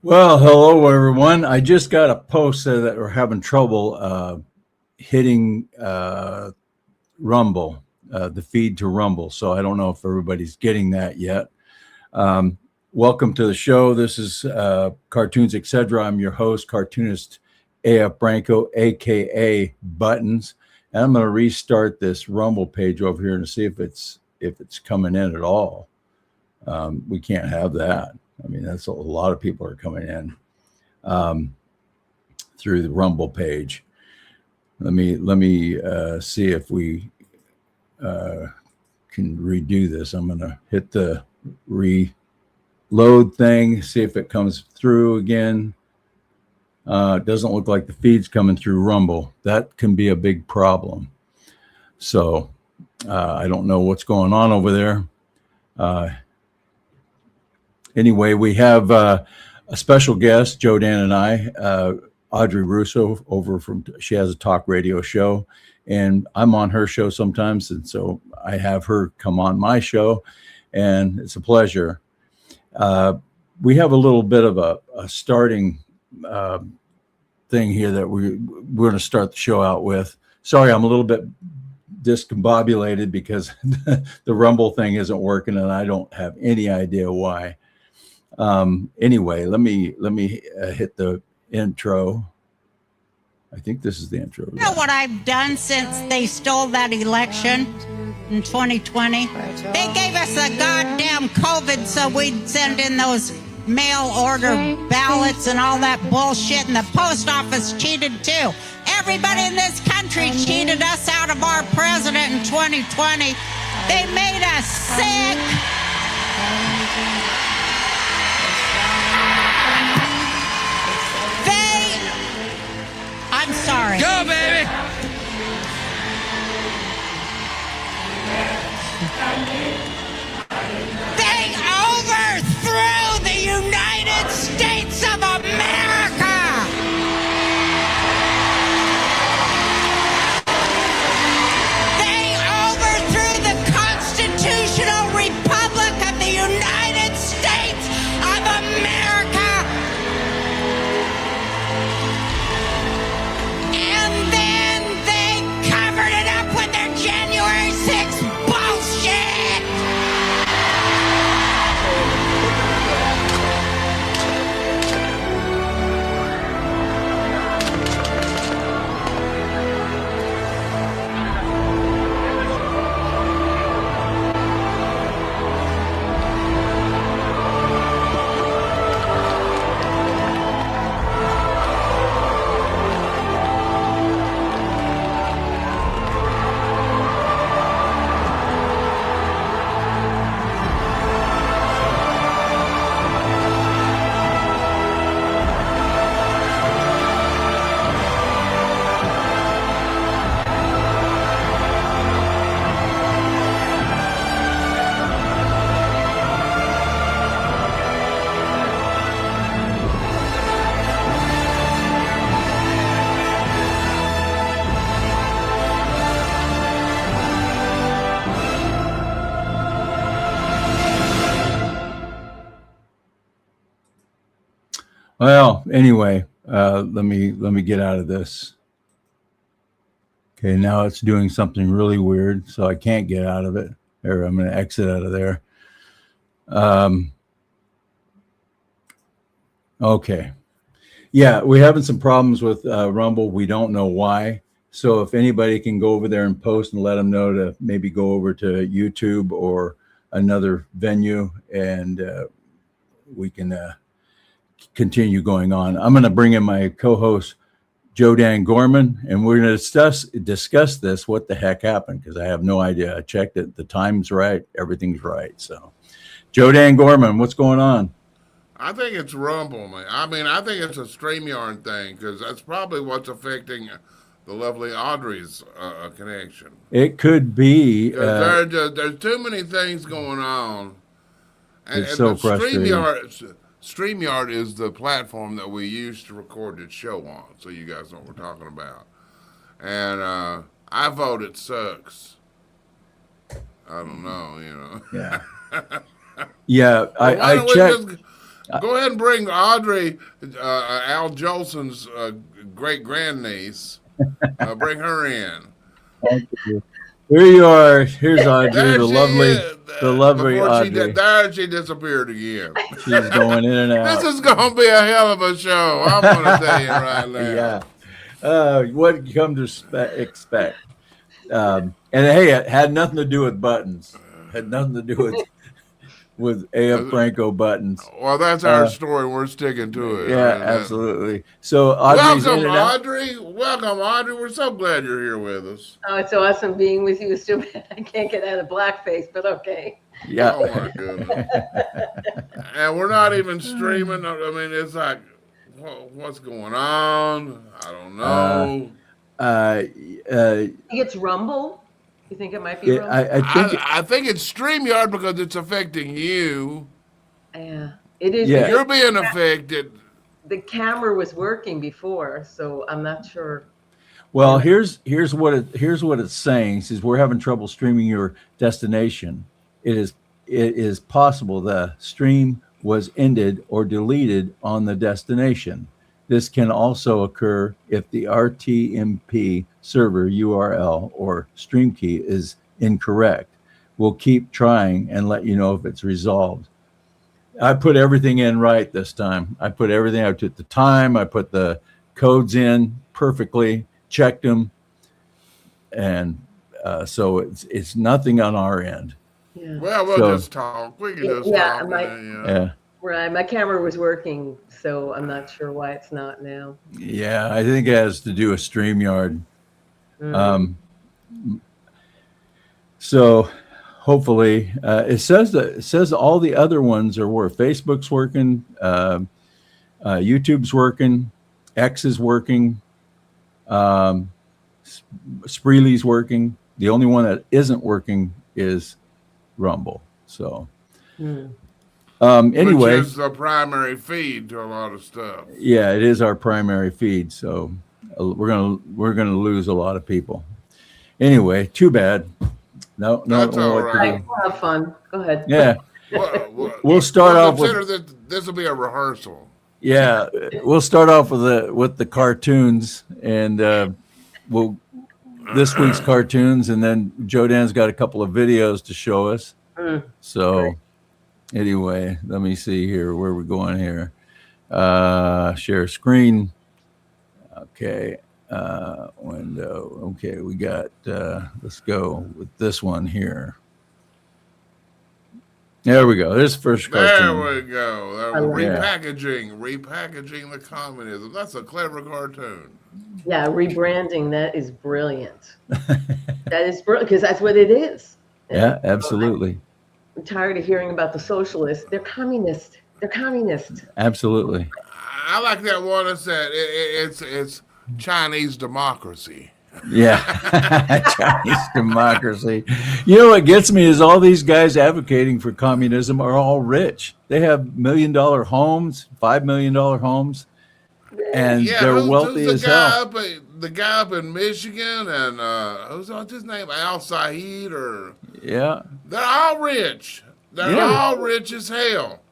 Well, hello everyone. I just got a post that we're having trouble hitting Rumble, the feed to Rumble. So I don't know if everybody's getting that yet. Um, Welcome to the show. This is Cartoons Etc. I'm your host, cartoonist AF Branco, aka Buttons. And I'm going to restart this Rumble page over here and see if it's coming in at all. We can't have that. I mean, that's a lot of people are coming in through the Rumble page. Let me see if we can redo this. I'm going to hit the reload thing, see if it comes through again. It doesn't look like the feed's coming through Rumble. That can be a big problem. So I don't know what's going on over there. Anyway, we have a special guest, Joe Dan and I, Audrey Russo, she has a talk radio show, and I'm on her show sometimes, and so I have her come on my show, and it's a pleasure. We have a little bit of a starting thing here that we're going to start the show out with. Sorry, I'm a little bit discombobulated because the Rumble thing isn't working, and I don't have any idea why. Anyway, let me hit the intro. I think this is the intro. You know what I've done since they stole that election in 2020? They gave us a goddamn COVID so we'd send in those mail order ballots and all that bullshit, and the post office cheated too. Everybody in this country cheated us out of our president in 2020. They made us sick. I'm sorry. Go, baby! They overthrew the United States of America! They overthrew the constitutional republic of the United States of America! And then they covered it up with their January 6th bullshit! Well, anyway, let me get out of this. Okay, now it's doing something really weird, so I can't get out of it. There, I'm going to exit out of there. Okay. Yeah, we're having some problems with Rumble. We don't know why. So if anybody can go over there and post and let them know to maybe go over to YouTube or another venue, and we can continue going on. I'm going to bring in my co-host, Joe Dan Gorman, and we're going to discuss this, what the heck happened, because I have no idea. I checked it. The time's right. Everything's right. So, Joe Dan Gorman, what's going on? I think it's Rumble, man. I mean, I think it's a StreamYard thing, because that's probably what's affecting the lovely Audrey's connection. It could be. There's too many things going on. It's so frustrating. StreamYard is the platform that we use to record this show on, so you guys know what we're talking about. And I vote it sucks. I don't know, you know. Yeah. Yeah, I checked. Go ahead and bring Audrey, Al Jolson's great grandniece. Bring her in. Thank you. Here you are. Here's Audrey, There the she lovely, is. the lovely Before Audrey. there she disappeared again. She's going in and out. This is going to be a hell of a show. I'm going to tell you right now. Yeah. What you come to expect. And hey, it had nothing to do with buttons. Had nothing to do with A.F. Franco buttons. Well, that's our story. We're sticking to it. Yeah, absolutely. So Audrey's welcome, in and out. Audrey. Welcome, Audrey. We're so glad you're here with us. Oh, it's awesome being with you. It's too bad I can't get out of blackface, but okay. Yeah. Oh my goodness. And we're not even streaming. I mean, it's like, what's going on? I don't know. It's Rumble. You think it might be Rumble? I think it's StreamYard because it's affecting you. Yeah, it is. Yeah. You're being affected. The camera was working before, so I'm not sure. Well, here's what it's saying. It says we're having trouble streaming your destination. It is possible the stream was ended or deleted on the destination. This can also occur if the RTMP server URL or stream key is incorrect. We'll keep trying and let you know if it's resolved. I put everything in right this time. I put everything. I took the time. I put the codes in perfectly, checked them, and so it's nothing on our end. Yeah. Well, we'll just talk. We can just talk. Yeah. Right, my camera was working, so I'm not sure why it's not now. Yeah, I think it has to do with StreamYard. So hopefully, it says all the other ones are working. Facebook's working, YouTube's working, X is working, Spreely's working. The only one that isn't working is Rumble. So. Anyway, which is the primary feed to a lot of stuff. Yeah, it is our primary feed, so we're gonna lose a lot of people. Anyway, too bad. No, that's all right. We'll have fun. Go ahead. Yeah, we'll start off with this will be a rehearsal. Yeah, we'll start off with the cartoons, and we'll this week's cartoons, and then Joe Dan's got a couple of videos to show us. So. Great. Anyway, let me see here where we're going here. Share screen. Okay. Window. Okay, we got, let's go with this one here. There we go. There's the first cartoon. There we go. Repackaging the communism. That's a clever cartoon. Yeah, rebranding, that is brilliant. That is brilliant, because that's what it is. Yeah, absolutely. I'm tired of hearing about the socialists. They're communist. They're communist. Absolutely. I like that one that said it's Chinese democracy. Yeah, Chinese democracy. You know what gets me is all these guys advocating for communism are all rich. They have $1 million homes, $5 million homes, and they're wealthy as hell. The guy up in Michigan, and who's his name? Al Saeed, or they're all rich. They're all rich as hell.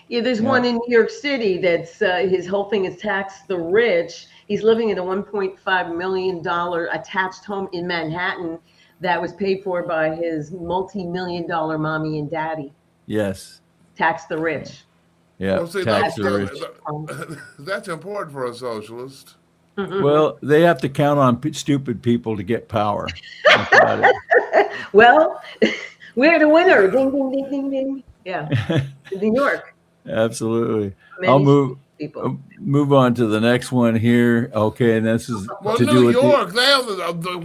Yeah, there's one in New York City that's his whole thing is tax the rich. He's living in a $1.5 million attached home in Manhattan that was paid for by his multi-million-dollar mommy and daddy. Yes. Tax the rich. Yeah, well, see, tax the rich. That's important for a socialist. Well, they have to count on stupid people to get power. Well, we're the winner. Ding, ding, ding, ding, ding. Yeah, New York. Absolutely. I'll move on to the next one here. Okay, and this is to New York. They have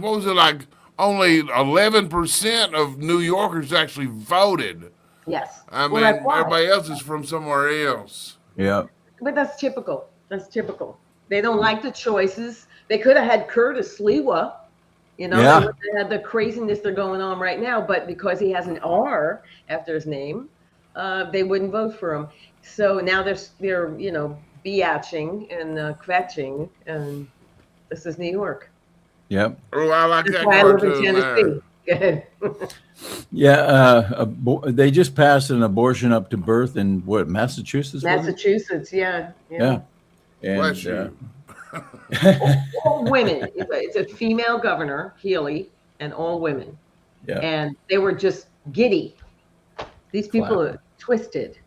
what was it like? Only 11% of New Yorkers actually voted. Yes. I mean, everybody else is from somewhere else. Yeah. But that's typical. That's typical. They don't like the choices. They could have had Curtis Sliwa, they had the craziness they're going on right now, but because he has an R after his name, they wouldn't vote for him. So now they're biatching and kvetching, and this is New York. Yep. Oh, I like That's that why cartoon I live in Tennessee. Good. Yeah, they just passed an abortion up to birth in what, Massachusetts? was it? Massachusetts, yeah. Yeah. And, Bless you. All women. It's a female governor, Healy, and all women. yeah. And they were just giddy. These people are twisted.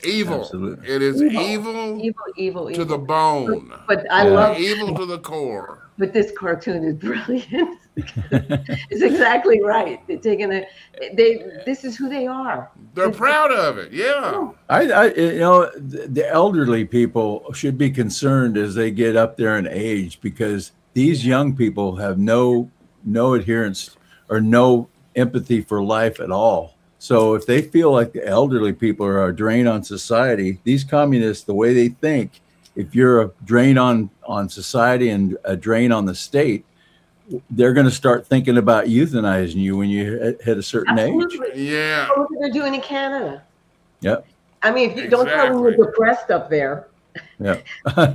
Evil. Absolutely. It is evil, Evil to the bone. But I Yeah. love Evil to the core. But this cartoon is brilliant. It's exactly right. They're taking this is who they are. They're proud of it. Yeah. The elderly people should be concerned as they get up there in age, because these young people have no adherence or no empathy for life at all. So if they feel like the elderly people are a drain on society, these communists, the way they think, if you're a drain on society and a drain on the state, they're going to start thinking about euthanizing you when you hit a certain age. Absolutely. Yeah. Look what they're doing in Canada. Yep. I mean, if you don't tell them you're depressed up there, Yeah.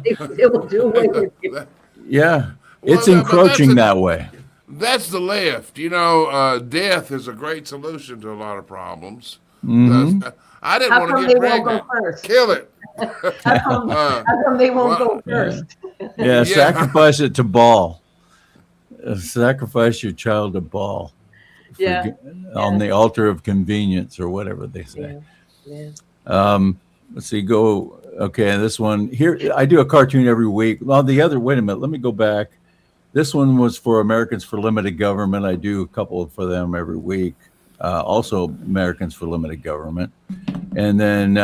it will do away with you. Yeah. Well, It's encroaching that way. That's the left. You know, death is a great solution to a lot of problems. Mhm. I didn't How want come to they get won't pregnant. go first? Kill it. How come they won't go first? Yeah. Sacrifice it to Baal. Sacrifice your child to Baal. Yeah. On the altar of convenience, or whatever they say. Yeah. Yeah. Let's see. Okay, this one here. I do a cartoon every week. Well, wait a minute. Let me go back. This one was for Americans for Limited Government. I do a couple for them every week. Also Americans for Limited Government. And then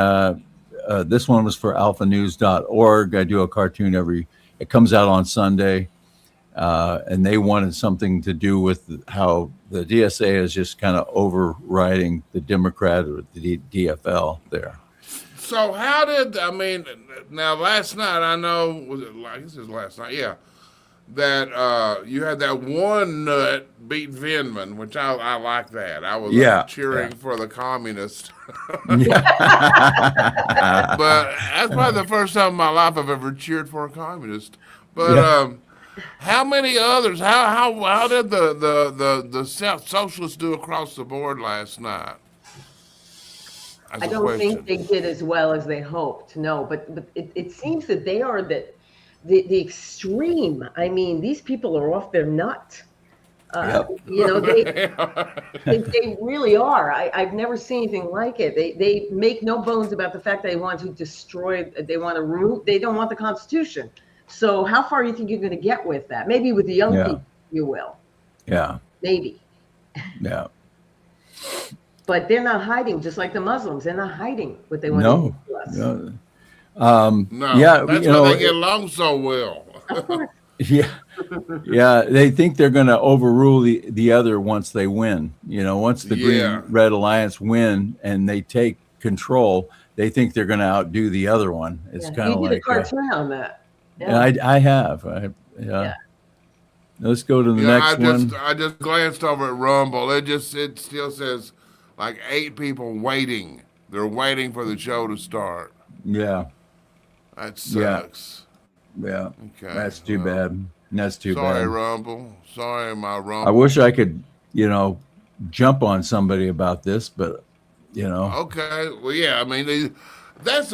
this one was for alphanews.org. I do a cartoon it comes out on Sunday. And they wanted something to do with how the DSA is just kind of overriding the Democrat or the DFL there. So now last night, I know, I guess it was last night, yeah, that you had that one nut beat Vindman, which I like that. I was cheering for the communist. Yeah. But that's probably the first time in my life I've ever cheered for a communist. But how many others? How did the socialists do across the board last night? I don't think they did as well as they hoped. No, but it seems that they are the extreme. I mean, these people are off their nut. You know, they really are. I've never seen anything like it. They make no bones about the fact they want to destroy. They want to root. They don't want the Constitution. So how far do you think you're going to get with that? Maybe with the young people, you will. Yeah. Maybe. Yeah. But they're not hiding, just like the Muslims. They're not hiding what they want to do to us. No, yeah, that's why they get along so well. Yeah, they think they're going to overrule the other once they win. You know, once the Green Red Alliance win and they take control, they think they're going to outdo the other one. It's kind of like a cartoon on that. Yeah. I have. Let's go to the next one. I just glanced over at Rumble. It still says like 8 people waiting. They're waiting for the show to start. Yeah. That sucks. Yeah. Okay. That's too bad. That's too bad. Sorry, Rumble. Sorry, my Rumble. I wish I could, jump on somebody about this, but Okay. Well, yeah. I mean, that's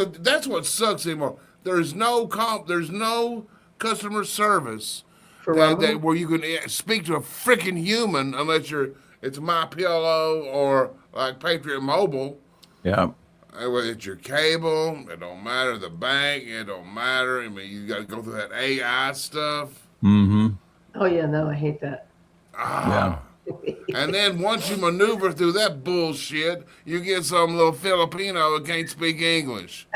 what sucks anymore. There's no customer service where you can speak to a freaking human unless it's My Pillow or like Patriot Mobile. Yeah. Whether it's your cable, it don't matter. The bank, it don't matter. I mean, you got to go through that AI stuff. Mm-hmm. Oh yeah, no, I hate that. Yeah. And then once you maneuver through that bullshit, you get some little Filipino who can't speak English.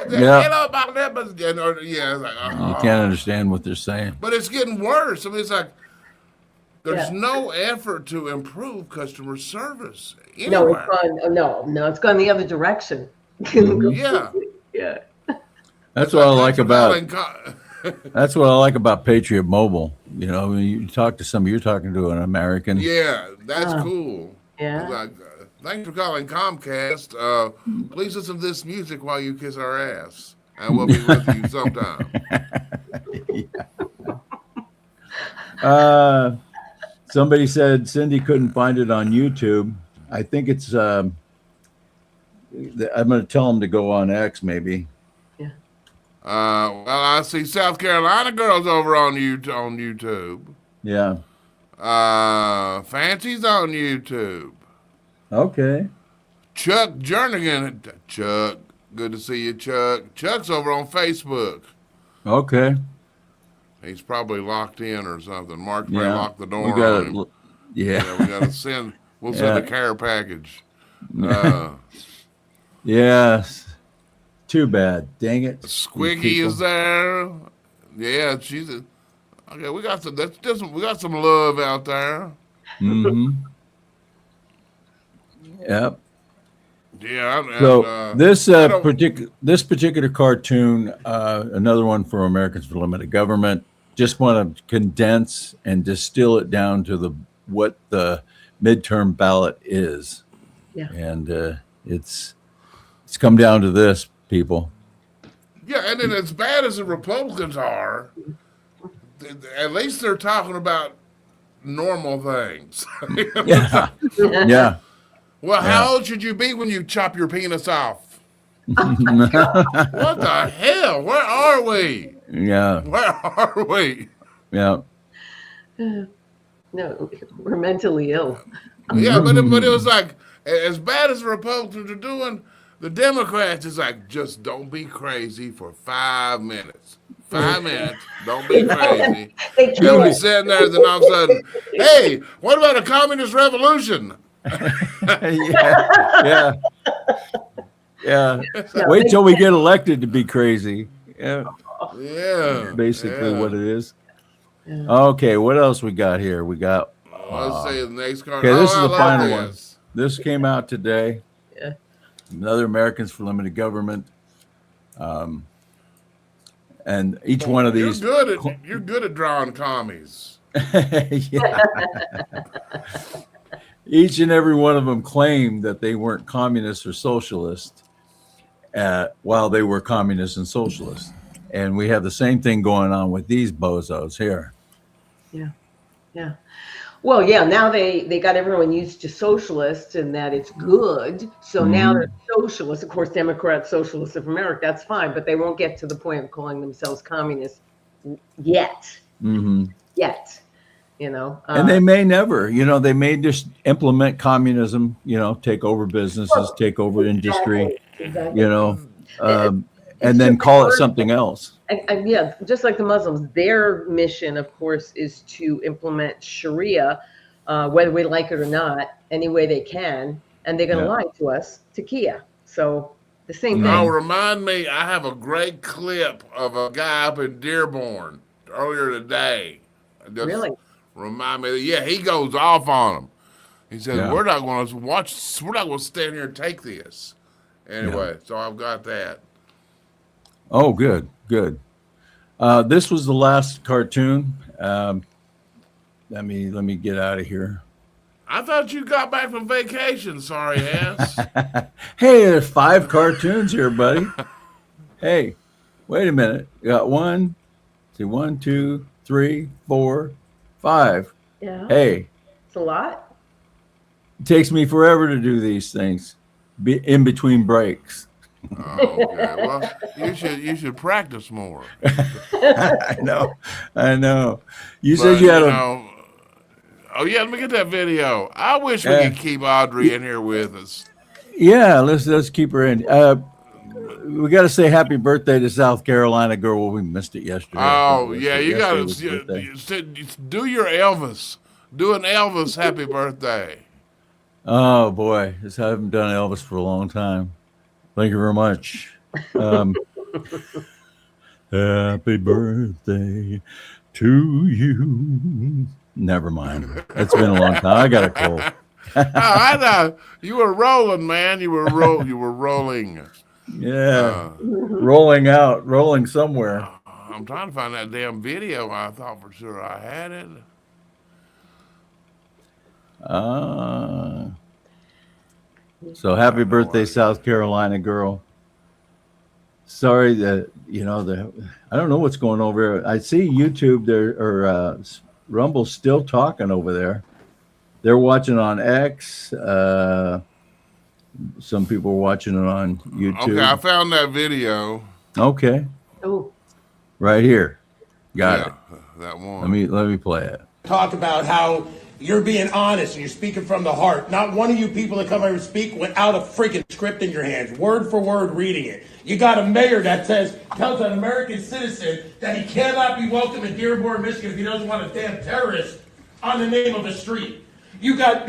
Yeah. It's like, You can't understand what they're saying. But it's getting worse. I mean, it's like there's no effort to improve customer service anywhere. It's gone the other direction. Yeah. Yeah. That's what I like about. That's what I like about Patriot Mobile. When you talk to somebody, you're talking to an American. Yeah, that's cool. Yeah. Like, thanks for calling Comcast. Please listen to this music while you kiss our ass, and we'll be with you sometime. Somebody said Cindy couldn't find it on YouTube. I think it's. I'm going to tell them to go on X, maybe. Yeah. Well, I see South Carolina girls over on YouTube. Yeah. Fancy's on YouTube. Okay. Chuck Jernigan. Chuck, good to see you, Chuck. Chuck's over on Facebook. Okay. He's probably locked in or something. Mark may lock the door We got on him. Yeah. We got to send. We'll send a care package. Yes. Too bad. Dang it. Squiggy is there. Yeah, she's a. Okay, we got some. We got some love out there. Mm-hmm. Yep. Yeah. So this particular cartoon, another one for Americans for Limited Government, just want to condense and distill it down to what the midterm ballot is. Yeah. And it's come down to this, people. Yeah, and then as bad as the Republicans are, at least they're talking about normal things. Yeah. Yeah. Well, how old should you be when you chop your penis off? What the hell? Where are we? Yeah. Where are we? Yeah. No, we're mentally ill. Yeah, but it was like, as bad as the Republicans are doing, the Democrats is like, just don't be crazy for 5 minutes. 5 minutes, don't be crazy. You'll be sitting there, then all of a sudden, hey, what about a communist revolution? Yeah. Wait till we get elected to be crazy. Yeah. Yeah. Basically what it is. Yeah. Okay, what else we got here? We got let's see the next card. Okay, this is the final one. This came out today. Yeah. Another Americans for Limited Government. And each one of these you're good at drawing commies. Yeah. Each and every one of them claimed that they weren't communists or socialists while they were communists and socialists. And we have the same thing going on with these bozos here. Yeah. Yeah. Well, yeah, now they got everyone used to socialists and that it's good. So now they're socialists. Of course, Democrats, Socialists of America, that's fine, but they won't get to the point of calling themselves communists yet. Yet. You know, and they may never, they may just implement communism, take over businesses, take over industry, exactly. And then call it something else. And yeah, just like the Muslims, their mission, of course, is to implement Sharia, whether we like it or not, any way they can. And they're going to lie to us, to Kia. So the same thing. Now, remind me, I have a great clip of a guy up in Dearborn earlier today. Really? Remind me, he goes off on them. He says, we're not going to stand here and take this. Anyway, so I've got that. Oh, good. This was the last cartoon. Let me get out of here. I thought you got back from vacation, sorry ass. Hey, there's 5 cartoons here, buddy. Hey, wait a minute. You got 1, 2, 3, 4, 5. Yeah. Hey. It's a lot. It takes me forever to do these things in between breaks. Oh, okay. Well, you should practice more. I know. You said you had Oh yeah, let me get that video. I wish we could keep Audrey in here with us. Yeah, let's keep her in. We got to say happy birthday to South Carolina girl. Well, we missed it yesterday. Oh yeah, you got to do your Elvis. Do an Elvis happy birthday. Oh boy, I haven't done Elvis for a long time. Thank you very much. Happy birthday to you. Never mind. It's been a long time. I got a cold. I know you were rolling, man. You were rolling. Yeah, rolling somewhere. I'm trying to find that damn video. I thought for sure I had it. So happy birthday, South Carolina girl. Sorry that I don't know what's going over. I see YouTube there or Rumble's still talking over there. They're watching on X. Some people are watching it on YouTube. Okay, I found that video. Okay. Oh. Right here. Got it. That one. Let me play it. Talk about how you're being honest and you're speaking from the heart. Not one of you people that come over and speak without a freaking script in your hands, word for word reading it. You got a mayor that tells an American citizen that he cannot be welcome in Dearborn, Michigan if he doesn't want a damn terrorist on the name of a street. You got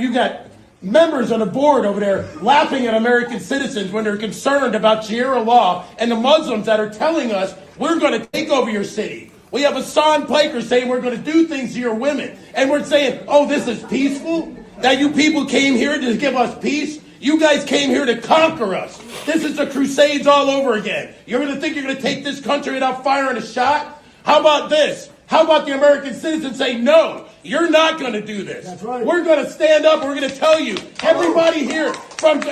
members on the board over there laughing at American citizens when they're concerned about Sharia law and the Muslims that are telling us we're going to take over your city. We have Hassan Plaker saying we're going to do things to your women. And we're saying, oh, this is peaceful? That you people came here to give us peace? You guys came here to conquer us. This is the Crusades all over again. You're going to think you're going to take this country without firing a shot? How about this? How about the American citizens say, no, you're not going to do this. That's right. We're going to stand up. We're going to tell you, everybody here, from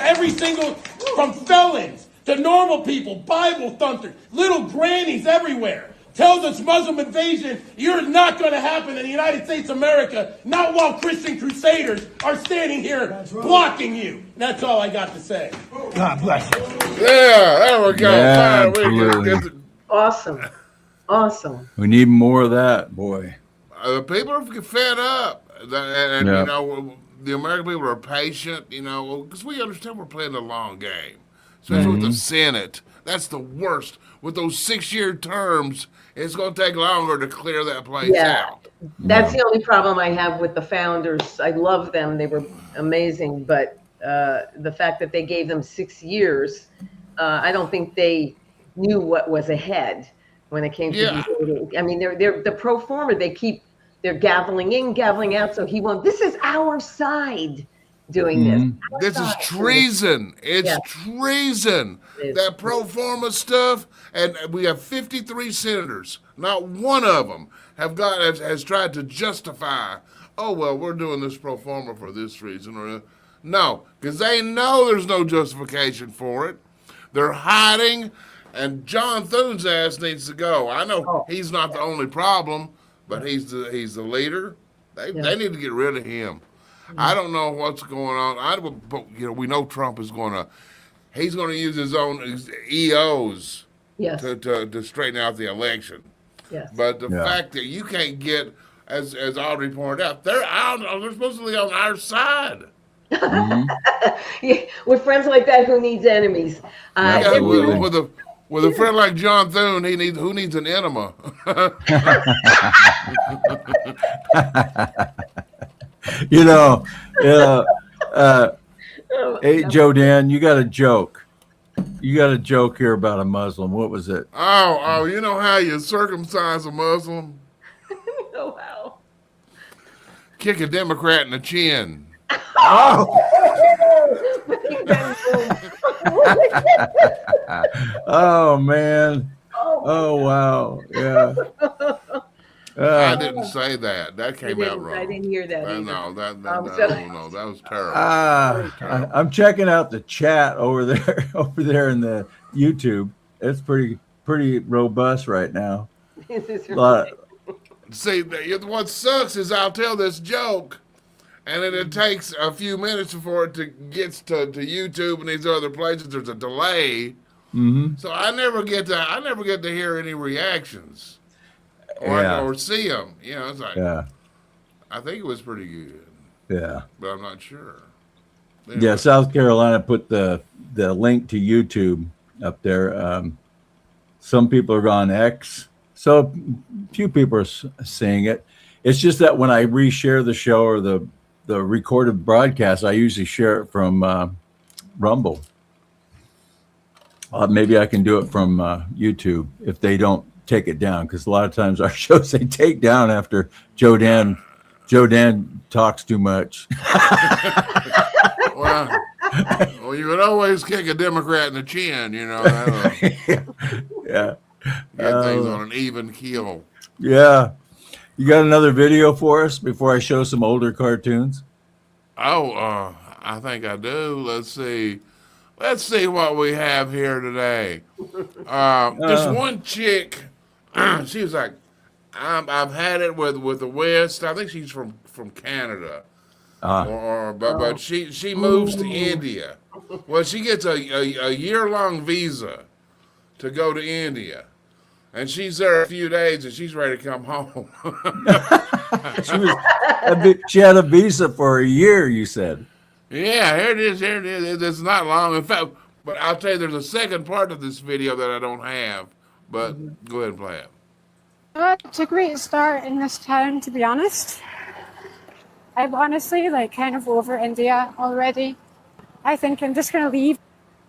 felons to normal people, Bible thumpers, little grannies everywhere, tells us Muslim invasion, you're not going to happen in the United States of America, not while Christian crusaders are standing here blocking you. That's all I got to say. God bless you. Yeah, there we go. Yeah, Absolutely. Awesome. We need more of that, boy. People are fed up. And you know, the American people are patient, you know, because we understand we're playing the long game. Especially with the Senate. That's the worst. With those 6-year terms, it's going to take longer to clear that place out. That's the only problem I have with the founders. I love them. They were amazing. But the fact that they gave them 6 years, I don't think they knew what was ahead when it came to these meetings. I mean, they're the pro forma. They're gaveling in, gaveling out. So he won't. This is our side doing this. This is treason. It's treason. That pro forma stuff, and we have 53 senators. Not one of them has tried to justify, oh, well, we're doing this pro forma for this reason. Or no, because they know there's no justification for it. They're hiding, and John Thune's ass needs to go. I know he's not the only problem, but he's the leader. They need to get rid of him. I don't know what's going on. We know Trump is he's going to use his own EOs to straighten out the election. Yes. But the fact that you can't get, as Audrey pointed out, they're supposed to be on our side. With friends like that, who needs enemies? With a friend like John Thune, who needs an enema? Hey, Joe Dan, you got a joke. You got a joke here about a Muslim. What was it? Oh, you know how you circumcise a Muslim? Oh, wow. Kick a Democrat in the chin. Oh. Oh, man. Oh, wow. Yeah. I didn't say that. That came out wrong. I didn't hear that. No, that was terrible. I'm checking out the chat over there in the YouTube. It's pretty robust right now. See, what sucks is I'll tell this joke, and then it takes a few minutes before it gets to YouTube and these other places. There's a delay, so I never get to hear any reactions. Or see them, it's like, I think it was pretty good. Yeah. But I'm not sure. Anyway. Yeah, South Carolina put the link to YouTube up there. Some people are on X, so a few people are seeing it. It's just that when I reshare the show or the recorded broadcast, I usually share it from Rumble. Maybe I can do it from YouTube if they don't take it down, because a lot of times our shows they take down after Joe Dan talks too much. Well, you would always kick a Democrat in the chin, Yeah. Get things on an even keel. Yeah. You got another video for us before I show some older cartoons? I think I do. Let's see what we have here today. This one chick, she was like, I've had it with the West. I think she's from Canada, but she moves to India. Well, she gets a year-long visa to go to India, and she's there a few days, and she's ready to come home. She had a visa for a year, you said. Yeah, here it is. Here it is. It's not long. In fact, but I'll tell you, there's a second part of this video that I don't have. But go ahead and play it. Well, it's a great start in this town, to be honest. I'm honestly kind of over India already. I think I'm just going to leave.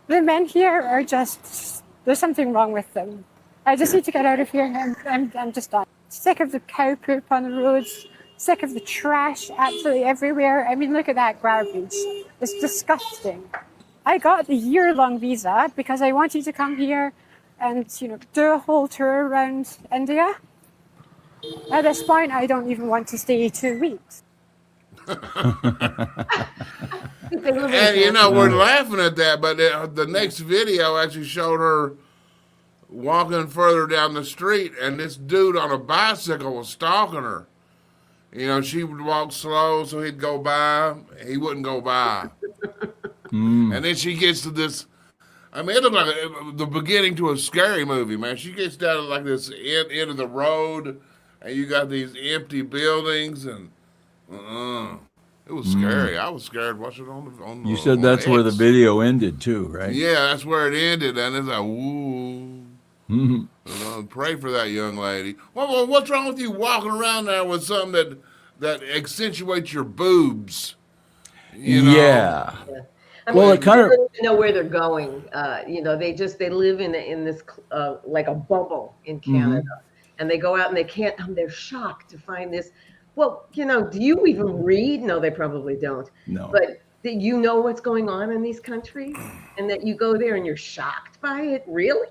The men here are just, there's something wrong with them. I just need to get out of here. I'm just done. Sick of the cow poop on the roads. Sick of the trash absolutely everywhere. I mean, look at that garbage. It's disgusting. I got the year-long visa because I wanted to come here and, do a whole tour around India. At this point, I don't even want to stay 2 weeks. And we're laughing at that, but the next video actually showed her walking further down the street, and this dude on a bicycle was stalking her. She would walk slow, so he'd go by. He wouldn't go by. And then she gets to this. I mean, it looked like the beginning to a scary movie, man. She gets down to like this end of the road, and you got these empty buildings, and it was scary. I was scared watching it on the. You said that's where the video ended too, right? Yeah, that's where it ended, and it's like, ooh. Pray for that young lady. Well, what's wrong with you walking around there with something that accentuates your boobs? Yeah. I Well, mean, it kind of they don't even know where they're going. They live in this like a bubble in Canada, and they go out and they can't. They're shocked to find this. Well, do you even read? No, they probably don't. No. But you know what's going on in these countries, and that you go there and you're shocked by it. Really?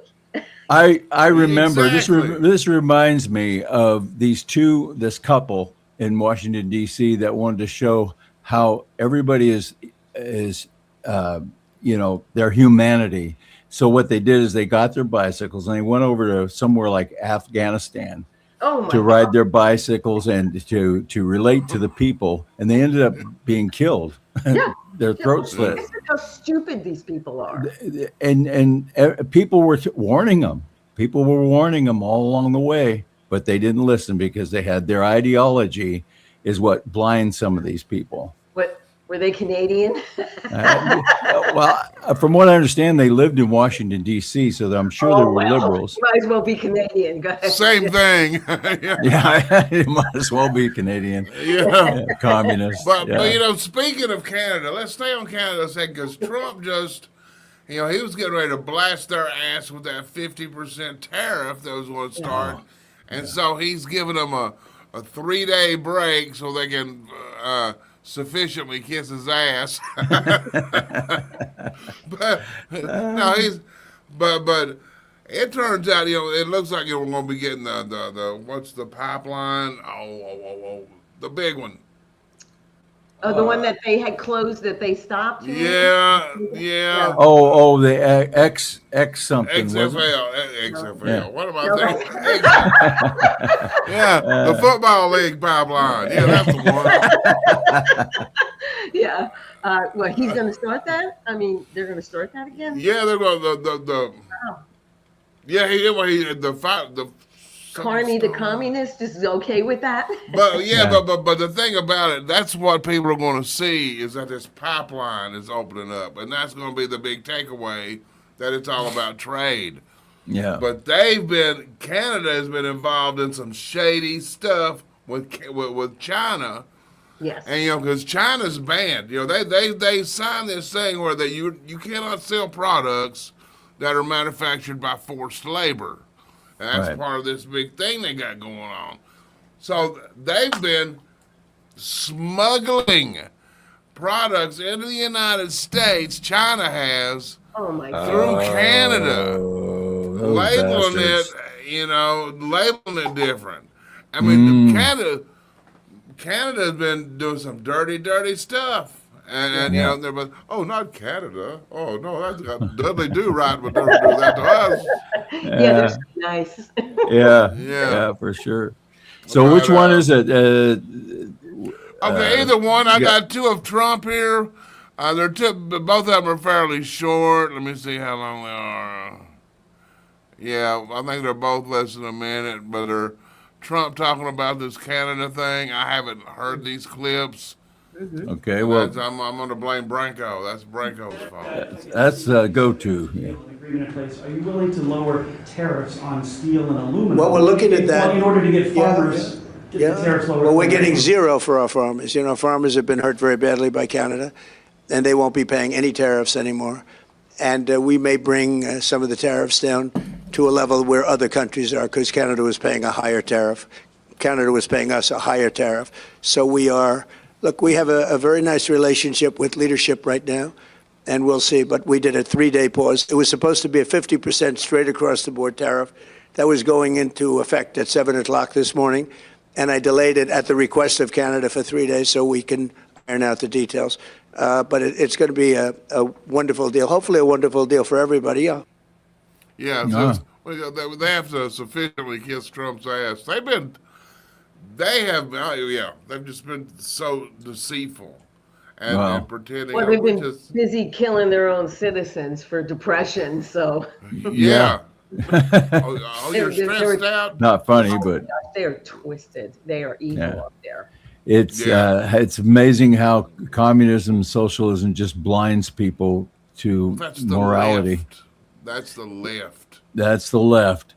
I remember Exactly. this reminds me of this couple in Washington D.C. that wanted to show how everybody is their humanity. So what they did is they got their bicycles and they went over to somewhere like Afghanistan to ride their bicycles and to relate to the people, and they ended up being killed. Yeah. Their throats slit. This is how stupid these people are. And people were warning them. People were warning them all along the way, but they didn't listen because they had their ideology is what blinds some of these people. What were they Canadian? Well, from what I understand, they lived in Washington D.C., so I'm sure there were liberals. You might as well be Canadian. Go ahead. Same thing. Yeah, it might as well be Canadian. Yeah. Communist. But yeah. speaking of Canada, let's stay on Canada a second, because Trump just, he was getting ready to blast their ass with that 50% tariff that was going to start. And so he's giving them a 3-day break so they can sufficiently kiss his ass. but it turns out, it looks like we're going to be getting the what's the pipeline? The big one. Oh, the one that they had closed that they stopped? Yeah. Oh, the X something. XFL. Yeah. What am I thinking? Yeah, the football league pipeline. Yeah, that's the one. Yeah. Well, he's going to start that? I mean, they're going to start that again? Yeah, they're going the yeah, the Carney the communist is okay with that? But but the thing about it, that's what people are going to see, is that this pipeline is opening up, and that's going to be the big takeaway, that it's all about trade. Yeah. But Canada has been involved in some shady stuff with China. Yes. And because China's banned, they signed this thing where you cannot sell products that are manufactured by forced labor. And that's part of this big thing they got going on. So they've been smuggling products into the United States, China has, through Canada, labeling it different. I mean, Canada has been doing some dirty, dirty stuff. And they're like, oh, not Canada. Oh, no, that's got Dudley Do right, but never do that to us. Yeah, they're so nice. Yeah, for sure. So which one is it? Okay, either one. I got two of Trump here. They're both of them are fairly short. Let me see how long they are. Yeah, I think they're both less than a minute, but they're Trump talking about this Canada thing. I haven't heard these clips. Okay, well, I'm going to blame Branco. That's Branco's fault. that's go-to. Yeah. Agreement in place. Are you willing to lower tariffs on steel and aluminum? Well, we're looking at that. Well, in order to get farmers, get the tariffs lowered. Well, we're getting zero for our farmers. You know, farmers have been hurt very badly by Canada, and they won't be paying any tariffs anymore. And we may bring some of the tariffs down to a level where other countries are, because Canada was paying a higher tariff. Canada was paying us a higher tariff. So we are, look, we have a very nice relationship with leadership right now, and we'll see. But we did a 3-day pause. It was supposed to be a 50% straight across the board tariff. That was going into effect at 7 o'clock this morning. And I delayed it at the request of Canada for 3 days so we can iron out the details. But it's going to be a wonderful deal, hopefully a wonderful deal for everybody. Yeah. Yeah, they have to sufficiently kiss Trump's ass. They've just been so deceitful and pretending. Well, they've been busy killing their own citizens for depression, so. Yeah. You're stressed out? Not funny, but. They're twisted. They are evil up there. It's amazing how communism, socialism just blinds people to morality. Left. That's the left. That's the left.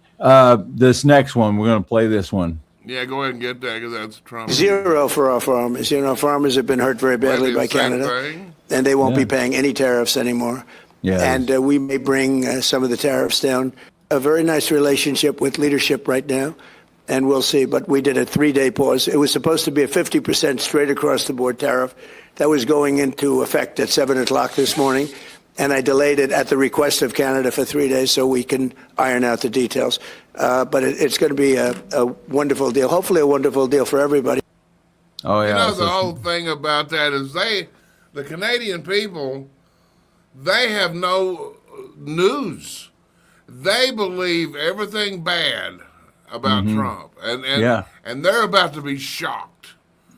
This next one, we're going to play this one. Yeah, go ahead and get that because that's Trump. Zero for our farmers. You know, farmers have been hurt very badly by Canada, and they won't be paying any tariffs anymore. Yeah, and we may bring some of the tariffs down. A very nice relationship with leadership right now, and we'll see. But we did a 3-day pause. It was supposed to be a 50% straight across the board tariff. That was going into effect at 7 o'clock this morning. And I delayed it at the request of Canada for 3 days so we can iron out the details. But it's going to be a wonderful deal, hopefully a wonderful deal for everybody. Oh, yeah. You know, the whole thing about that is the Canadian people, they have no news. They believe everything bad about Trump. And they're about to be shocked.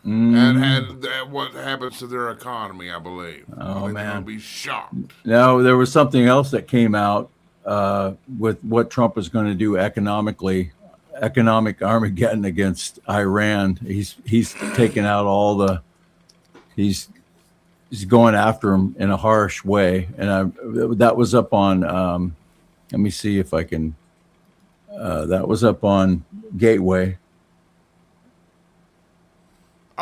And what happens to their economy, I believe. Oh, man. They'll be shocked. Now, there was something else that came out with what Trump is going to do economic Armageddon against Iran. He's taken out he's going after him in a harsh way. And that was up on, let me see if I can, that was up on Gateway.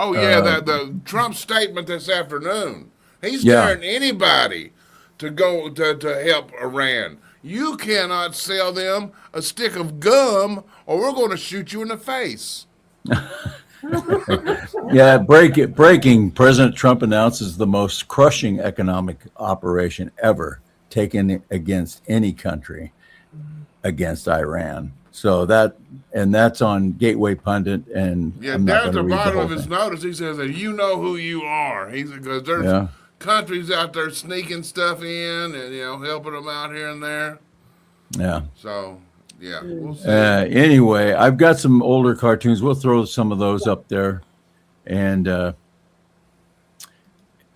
Oh, yeah, the Trump statement this afternoon. He's daring anybody to go to help Iran. You cannot sell them a stick of gum or we're going to shoot you in the face. Breaking. President Trump announces the most crushing economic operation ever taken against any country against Iran. So that's on Gateway Pundit, and down at the bottom of his notice, he says that you know who you are. Because there's countries out there sneaking stuff in and helping them out here and there. Yeah. So we'll see. Anyway, I've got some older cartoons. We'll throw some of those up there. And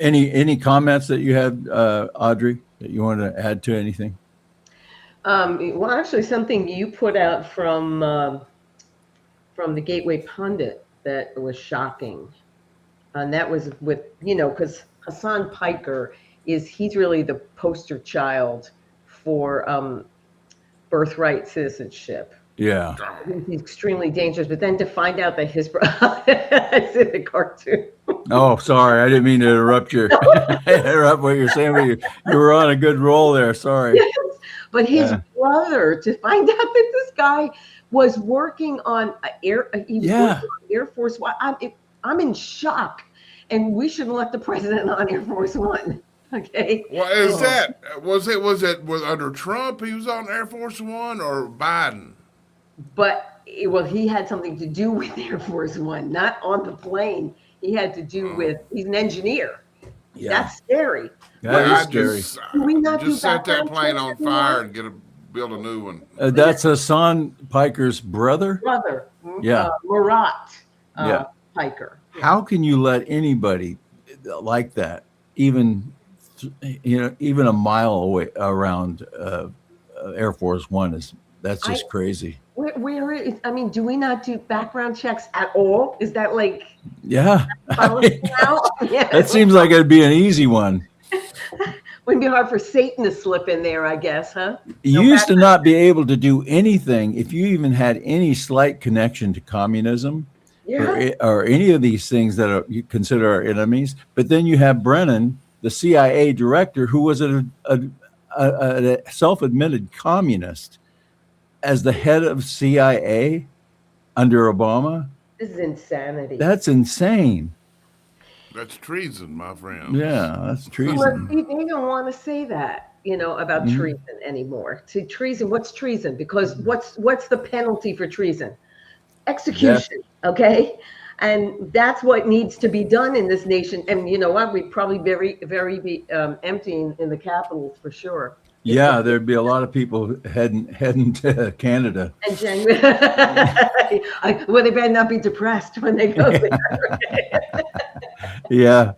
any comments that you had, Audrey, that you want to add to anything? Well, actually, something you put out from the Gateway Pundit that was shocking, and that was with because Hassan Piker he's really the poster child for birthright citizenship. Yeah, he's extremely dangerous. But then to find out that his I see the cartoon. Oh, sorry, I didn't mean to interrupt you. Interrupt what you're saying, but you were on a good roll there. Sorry. Yes. But his brother, to find out that this guy was working on Air Force One, I'm in shock, and we shouldn't let the president on Air Force One. Okay. What is that? Was it under Trump? He was on Air Force One or Biden? But he had something to do with Air Force One, not on the plane. He had to do with he's an engineer. Yeah. That's scary. That is scary. Just set that plane on fire and build a new one. That's Hassan Piker's brother. Yeah. Murat Yeah. Piker. How can you let anybody like that, even a mile away around Air Force One that's just crazy. I mean, do we not do background checks at all? Is that like? Yeah. Yeah. That seems like it'd be an easy one. Wouldn't be hard for Satan to slip in there, I guess, huh? You used to not be able to do anything if you even had any slight connection to communism. Yeah. Or any of these things that you consider our enemies. But then you have Brennan, the CIA director, who was a self-admitted communist, as the head of CIA under Obama. This is insanity. That's insane. That's treason, my friend. Yeah, that's treason. Well, they don't want to say that, about treason anymore. See, treason, what's treason? Because what's the penalty for treason? Execution, okay? And that's what needs to be done in this nation. And you know what? We'd probably very be emptying in the capitals for sure. Yeah, there'd be a lot of people heading to Canada. And well, they better not be depressed when they go there. Yeah.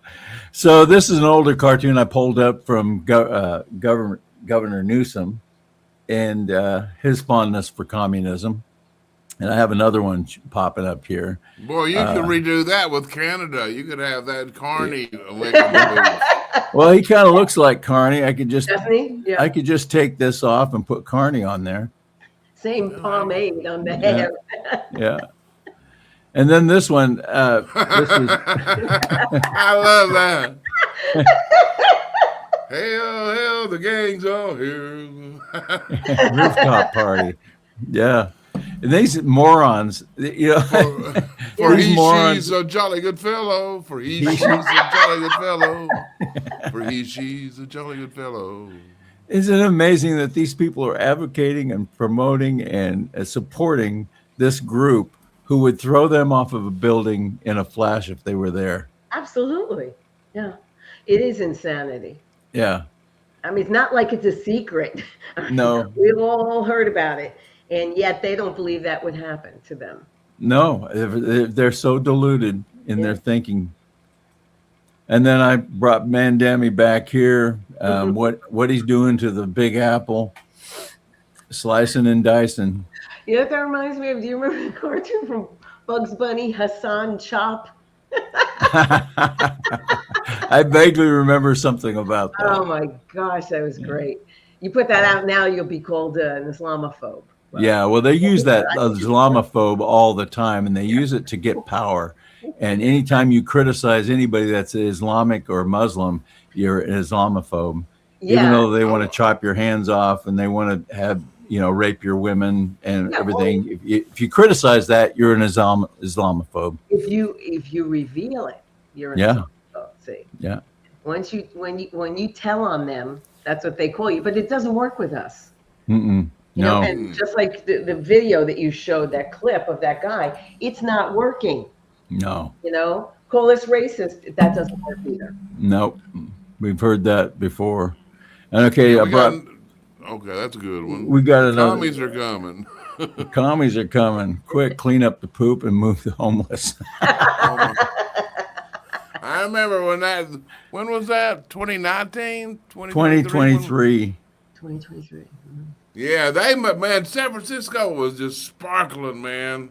So this is an older cartoon I pulled up from Governor Newsom and his fondness for communism. And I have another one popping up here. Boy, you could redo that with Canada. You could have that Carney. Well, he kind of looks like Carney. I could just take this off and put Carney on there. Same pomade on the hair. Yeah. And then this one. This is I love that. Hell, the gang's all here. Rooftop party. Yeah. And these morons, for she's a jolly good fellow. For she's a jolly good fellow. For she's a jolly good fellow. Isn't it amazing that these people are advocating and promoting and supporting this group who would throw them off of a building in a flash if they were there? Absolutely. Yeah. It is insanity. Yeah. I mean, it's not like it's a secret. No. We've all heard about it. And yet they don't believe that would happen to them. No, they're so deluded in their thinking. And then I brought Mandami back here. What he's doing to the Big Apple, slicing and dicing. You know what that reminds me of? Do you remember the cartoon from Bugs Bunny, Hassan Chop? I vaguely remember something about that. Oh my gosh, that was great. You put that out now, you'll be called an Islamophobe. Yeah, well, they use that Islamophobe all the time, and they use it to get power. And anytime you criticize anybody that's Islamic or Muslim, you're an Islamophobe. Yeah. Even though they want to chop your hands off and they want to have, rape your women and everything. If you criticize that, you're an Islamophobe. If you reveal it, you're an Islamophobe. See? Yeah. When you tell on them, that's what they call you. But it doesn't work with us. Mm-mm. No. And just like the video that you showed, that clip of that guy, it's not working. No. Call us racist. That doesn't work either. Nope. We've heard that before. And okay, that's a good one. We got another. Commies are coming. The commies are coming. Quick, clean up the poop and move the homeless. I remember when was that? 2019? 2023. 2023. Yeah, man, San Francisco was just sparkling, man.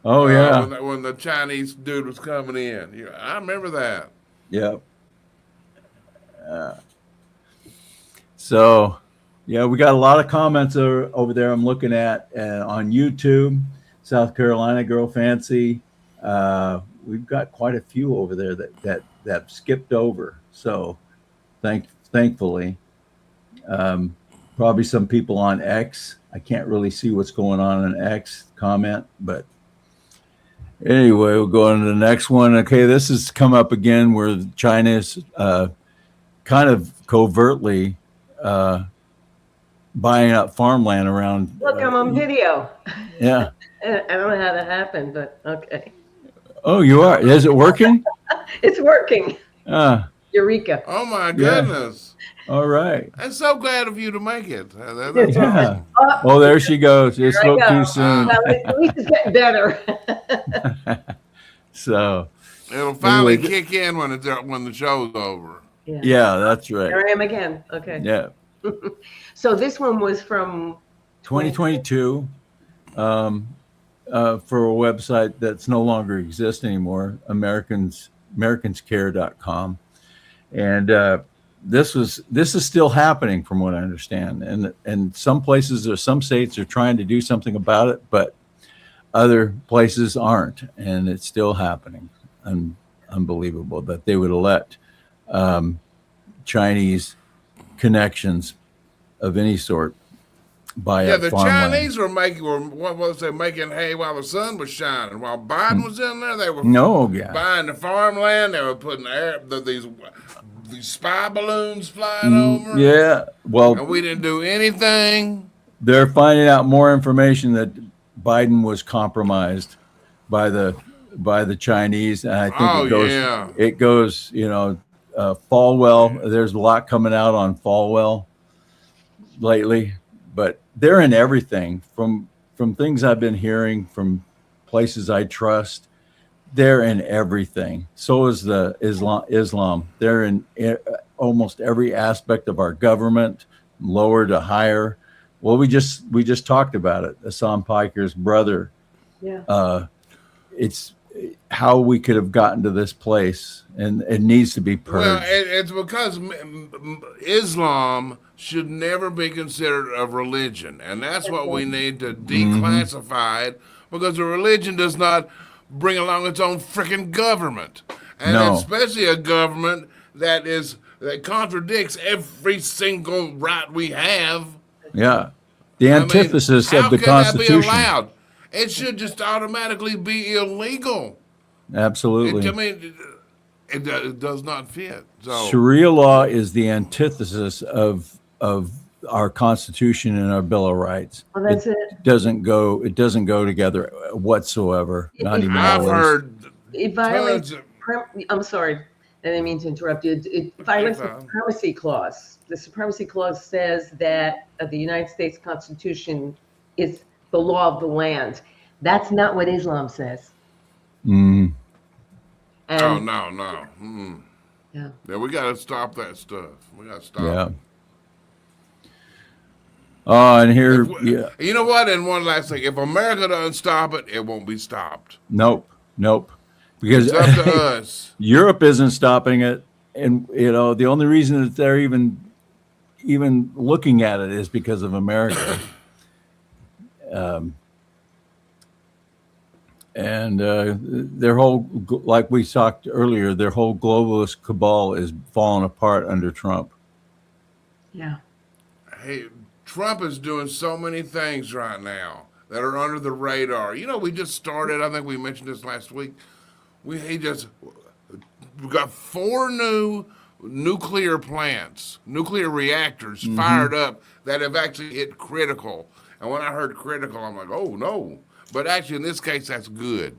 Oh, yeah. When the Chinese dude was coming in. Yeah, I remember that. Yep. So, yeah, we got a lot of comments over there I'm looking at on YouTube. South Carolina Girl Fancy. We've got quite a few over there that skipped over. So, thankfully. Probably some people on X. I can't really see what's going on X comment, but anyway, we'll go on to the next one. Okay, this has come up again where China is kind of covertly buying up farmland around. Look, I'm on video. Yeah. I don't know how that happened, but okay. Oh, you are? Is it working? It's working. Eureka. Oh, my goodness. All right. I'm so glad of you to make it. That's Yeah. awesome. Oh, there she goes. It There I spoke go. too soon. Well, at least it's getting better. So It'll finally anyway, kick in when the show's over. yeah, that's right. There I am again. Okay. Yeah. So this one was from 2022 for a website that's no longer exists anymore, americanscare.com. And this is still happening from what I understand. And some places or some states are trying to do something about it, but other places aren't, and it's still happening. Unbelievable that they would let Chinese connections of any sort buy Yeah, up the farmland. Chinese were making hay while the sun was shining. While Biden was in there, they were buying the farmland. They were putting these spy balloons flying over. Yeah, well, and we didn't do anything. They're finding out more information that Biden was compromised by the Chinese, and I think it goes, Falwell. There's a lot coming out on Falwell lately, but they're in everything from things I've been hearing from places I trust. They're in everything. So is the Islam. They're in almost every aspect of our government, lower to higher. Well, we just talked about it. Hassan Piker's brother. Yeah. It's how we could have gotten to this place, and it needs to be purged. Well, it's because Islam should never be considered a religion, and that's what we need to declassify it, because a religion does not bring along its own freaking government, and especially a government that contradicts every single right we have. Yeah, the antithesis of the Constitution. How can that be allowed? It should just automatically be illegal. Absolutely. It does not fit. So Sharia law is the antithesis of our Constitution and our Bill of Rights. Well, that's it. It doesn't go together whatsoever. Not even I've heard. It violates. I'm sorry, I didn't mean to interrupt you. It violates the Supremacy Clause. The Supremacy Clause says that the United States Constitution is the law of the land. That's not what Islam says. Mm. And, no. Yeah, we got to stop that stuff. We got to stop. Yeah. Oh, and here, You know what? And one last thing: if America doesn't stop it, it won't be stopped. Nope. Because it's up to us. Europe isn't stopping it, and the only reason that they're even looking at it is because of America. And their whole, like we talked earlier, their whole globalist cabal is falling apart under Trump. Yeah. Hey, Trump is doing so many things right now that are under the radar. We just started, I think we mentioned this last week. We got 4 new nuclear plants, nuclear reactors fired up that have actually hit critical. And when I heard critical, I'm like, oh, no. But actually, in this case, that's good.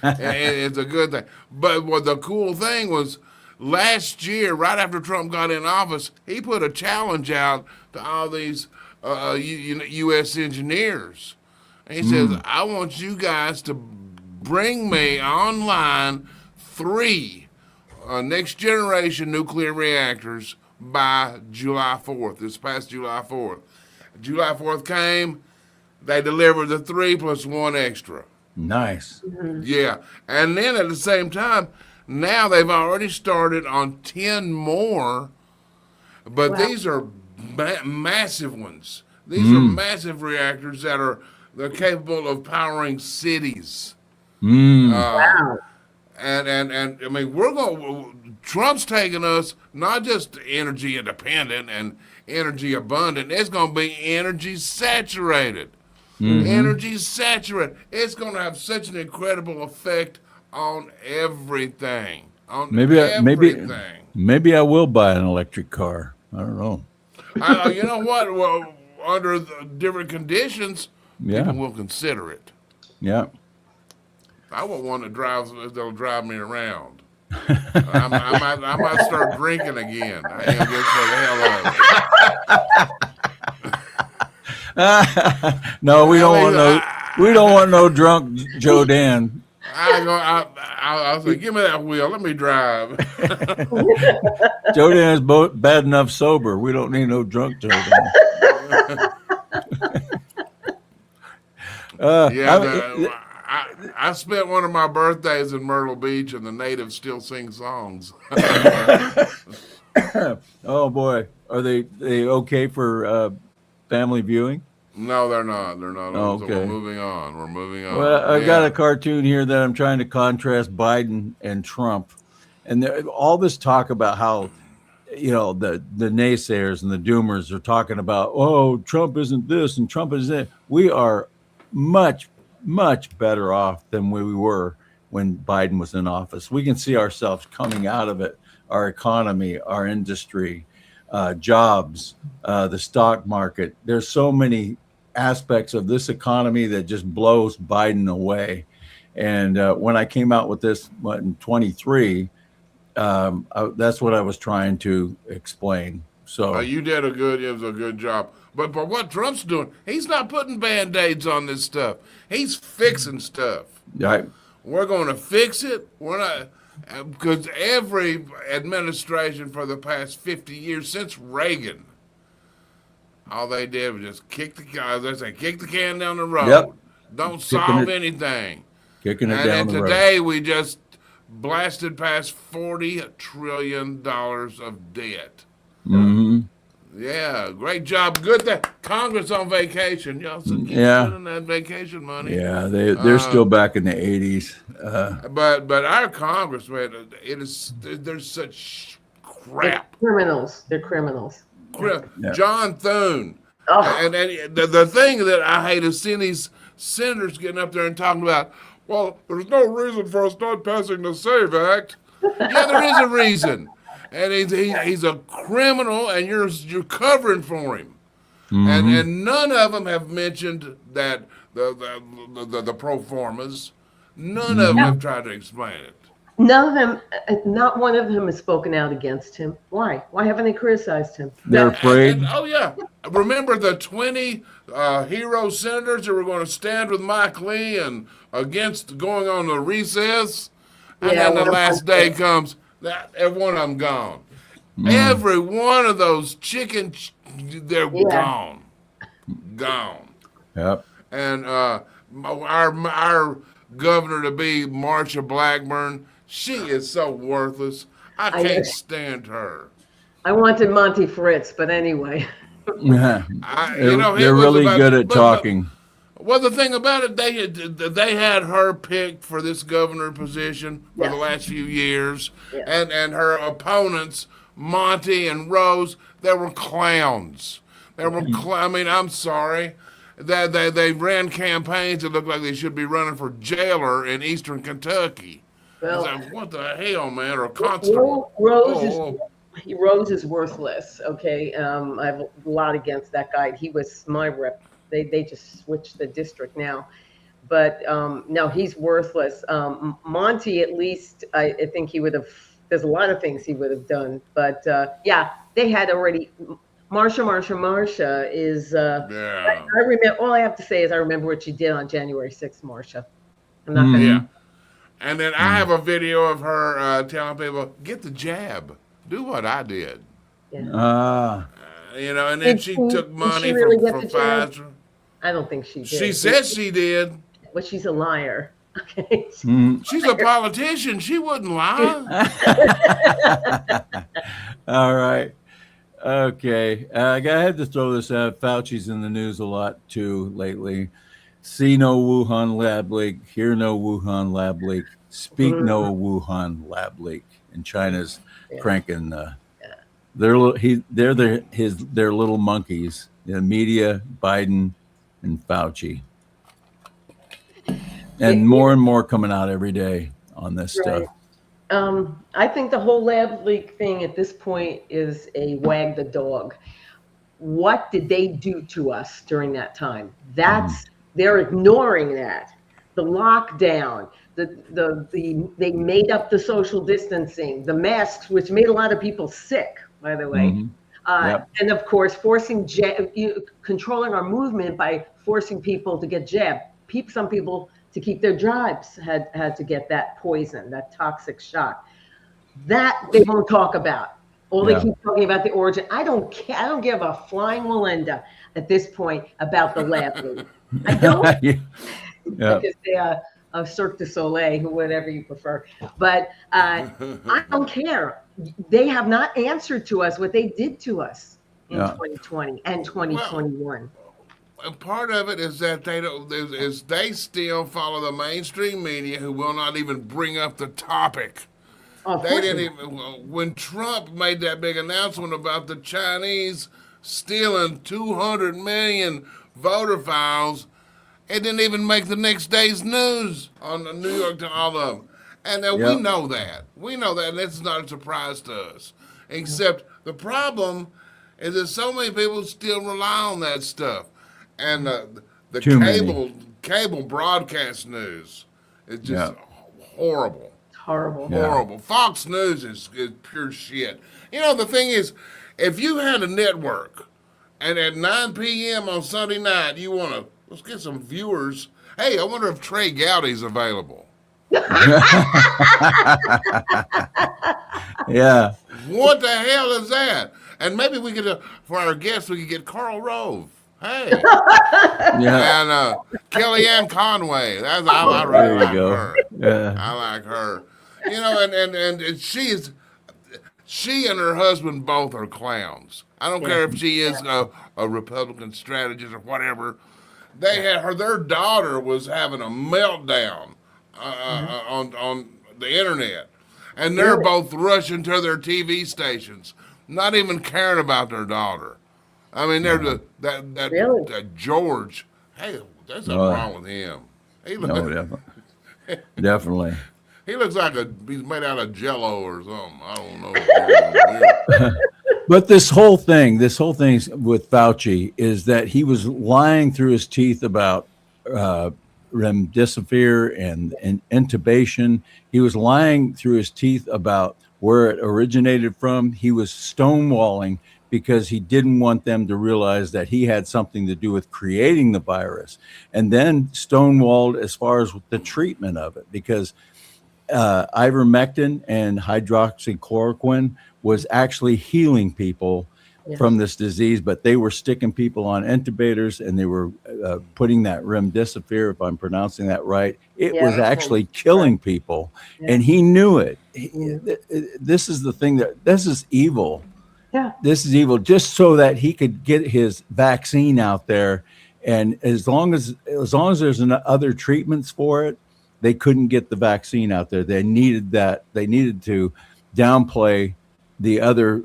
And it's a good thing. But what the cool thing was, last year, right after Trump got in office, he put a challenge out to all these U.S. engineers. And he says, I want you guys to bring me online 3 next generation nuclear reactors by July 4th, this past July 4th. July 4th came, they delivered the 3 plus 1 extra. Nice. Yeah. And then at the same time, now they've already started on 10 more, but these are massive ones. These are massive reactors they're capable of powering cities. Wow. And I mean, Trump's taking us not just energy independent and energy abundant, it's going to be energy saturated. Energy saturated. It's going to have such an incredible effect on everything. Maybe I will buy an electric car. I don't know. You know what? Well, under the different conditions, people will consider it. Yeah. I want one that'll drive me around. I might start drinking again. I ain't gonna get for the hell of it. No, we don't want no drunk Joe Dan. I'll say, give me that wheel. Let me drive. Joe Dan is bad enough sober. We don't need no drunk Joe Dan. I spent one of my birthdays in Myrtle Beach, and the natives still sing songs. Oh boy, are they okay for family viewing? No, they're not. They're not. Oh, okay. So we're moving on. Well, I've got a cartoon here that I'm trying to contrast Biden and Trump, and all this talk about how, the naysayers and the doomers are talking about, oh, Trump isn't this and Trump isn't that. We are much, much better off than we were when Biden was in office. We can see ourselves coming out of it, our economy, our industry, jobs, the stock market. There's so many aspects of this economy that just blows Biden away. And when I came out with this in 23, that's what I was trying to explain. So you did it was a good job. But what Trump's doing, he's not putting Band-Aids on this stuff. He's fixing stuff. Right. We're going to fix it. We're not, because every administration for the past 50 years since Reagan, all they did was just kick the can down the road. Yep. Don't solve anything. Kicking it down the road. And today we just blasted past $40 trillion of debt. Mm-hmm. Yeah, great job. Good that Congress on vacation. Y'all keep spending that vacation money. Yeah, they're still back in the 80s. But our congressman, there's such crap. They're criminals. Yeah. John Thune. Oh. And the thing that I hate is seeing these senators getting up there and talking about, well, there's no reason for us not passing the SAVE Act. Yeah, there is a reason. And he's a criminal, and you're covering for him. Mm-hmm. And none of them have mentioned that the pro formas. None of them have tried to explain it. None of them, not one of them has spoken out against him. Why? Why haven't they criticized him? They're afraid. Oh, yeah. Remember the 20 hero senators that were going to stand with Mike Lee and against going on the recess? And then the last day comes, every one of them gone. Every one of those chickens, they're gone. Gone. Yep. And our governor-to-be, Marsha Blackburn, she is so worthless. I can't stand her. I wanted Monty Fritz, but anyway. They're really good at talking. Well, the thing about it, they had her picked for this governor position for the last few years, and her opponents, Monty and Rose, they were clowns. They were, I'm sorry. They ran campaigns that looked like they should be running for jailer in eastern Kentucky. Well, like, what the hell, man? Or constable. Rose is worthless. Okay, I have a lot against that guy. He was my rep. They just switched the district now, but no, he's worthless. Monty, at least, I think he would have. There's a lot of things he would have done, but they had already. Marsha is. I remember. All I have to say is I remember what she did on January 6th, Marsha. I'm not gonna. Yeah. And then I have a video of her telling people, get the jab. Do what I did. Yeah. And then she took money from Pfizer. I don't think she did. She said she did. But she's a liar. Okay. She's a politician. She wouldn't lie. All right. Okay. I had to throw this out. Fauci's in the news a lot, too, lately. See no Wuhan lab leak. Hear no Wuhan lab leak. Speak no Wuhan lab leak. And China's cranking. They're little monkeys. The media, Biden, and Fauci. And more coming out every day on this stuff. I think the whole lab leak thing at this point is a wag the dog. What did they do to us during that time? They're ignoring that. The lockdown, They made up the social distancing, the masks, which made a lot of people sick, by the way. Yep. And of course, controlling our movement by forcing people to get jabbed. Some people, to keep their jobs, had to get that poison, that toxic shock. That they won't talk about. All they keep talking about the origin. I don't care. I don't give a flying Melinda at this point about the lab leak. I don't. Because they are Cirque du Soleil, whatever you prefer. But I don't care. They have not answered to us what they did to us in 2020 and 2021. Well, and part of it is that they still follow the mainstream media, who will not even bring up the topic. They didn't even, when Trump made that big announcement about the Chinese stealing 200 million voter files, it didn't even make the next day's news on the New York Times, all of them. And we know that. We know that, and it's not a surprise to us. Except the problem is that so many people still rely on that stuff. And the cable broadcast news is just horrible. Horrible. Fox News is pure shit. You know, the thing is, if you had a network and at 9 p.m. on Sunday night, you want to, let's get some viewers. Hey, I wonder if Trey Gowdy's available. Yeah. What the hell is that? And maybe we could, for our guests, we could get Karl Rove. Hey. And Kellyanne Conway. I really like her. Yeah. I like her. You know, and she and her husband both are clowns. I don't care if she is a Republican strategist or whatever. Their daughter was having a meltdown on the internet, and they're both rushing to their TV stations, not even caring about their daughter. I mean, they're that George. Hey, there's something wrong with him. Definitely. He looks like he's made out of Jello or something. I don't know. But this whole thing with Fauci is that he was lying through his teeth about remdesivir and intubation. He was lying through his teeth about where it originated from. He was stonewalling because he didn't want them to realize that he had something to do with creating the virus, and then stonewalled as far as the treatment of it, because ivermectin and hydroxychloroquine was actually healing people from this disease, but they were sticking people on intubators, and they were putting that remdesivir, if I'm pronouncing that right. It was actually killing people, and he knew it. This is the thing this is evil. Yeah. This is evil, just so that he could get his vaccine out there. And as long as there's other treatments for it, they couldn't get the vaccine out there. They needed that. They needed to downplay the other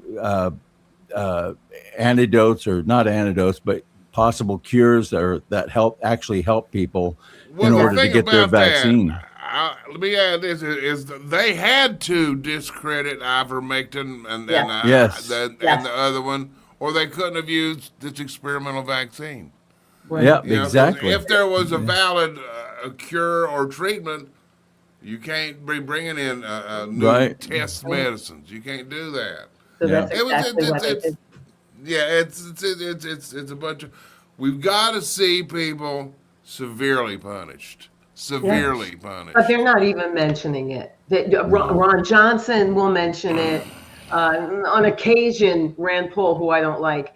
antidotes, or not antidotes, but possible cures that actually help people in order to get their vaccine. Let me add this: is they had to discredit ivermectin and the other one, or they couldn't have used this experimental vaccine. Right. Yeah, exactly. If there was a valid cure or treatment, you can't be bringing in new test medicines. You can't do that. So that's exactly what it is. It's a bunch of. We've got to see people severely punished. Punished. But they're not even mentioning it. Ron Johnson will mention it. On occasion, Rand Paul, who I don't like,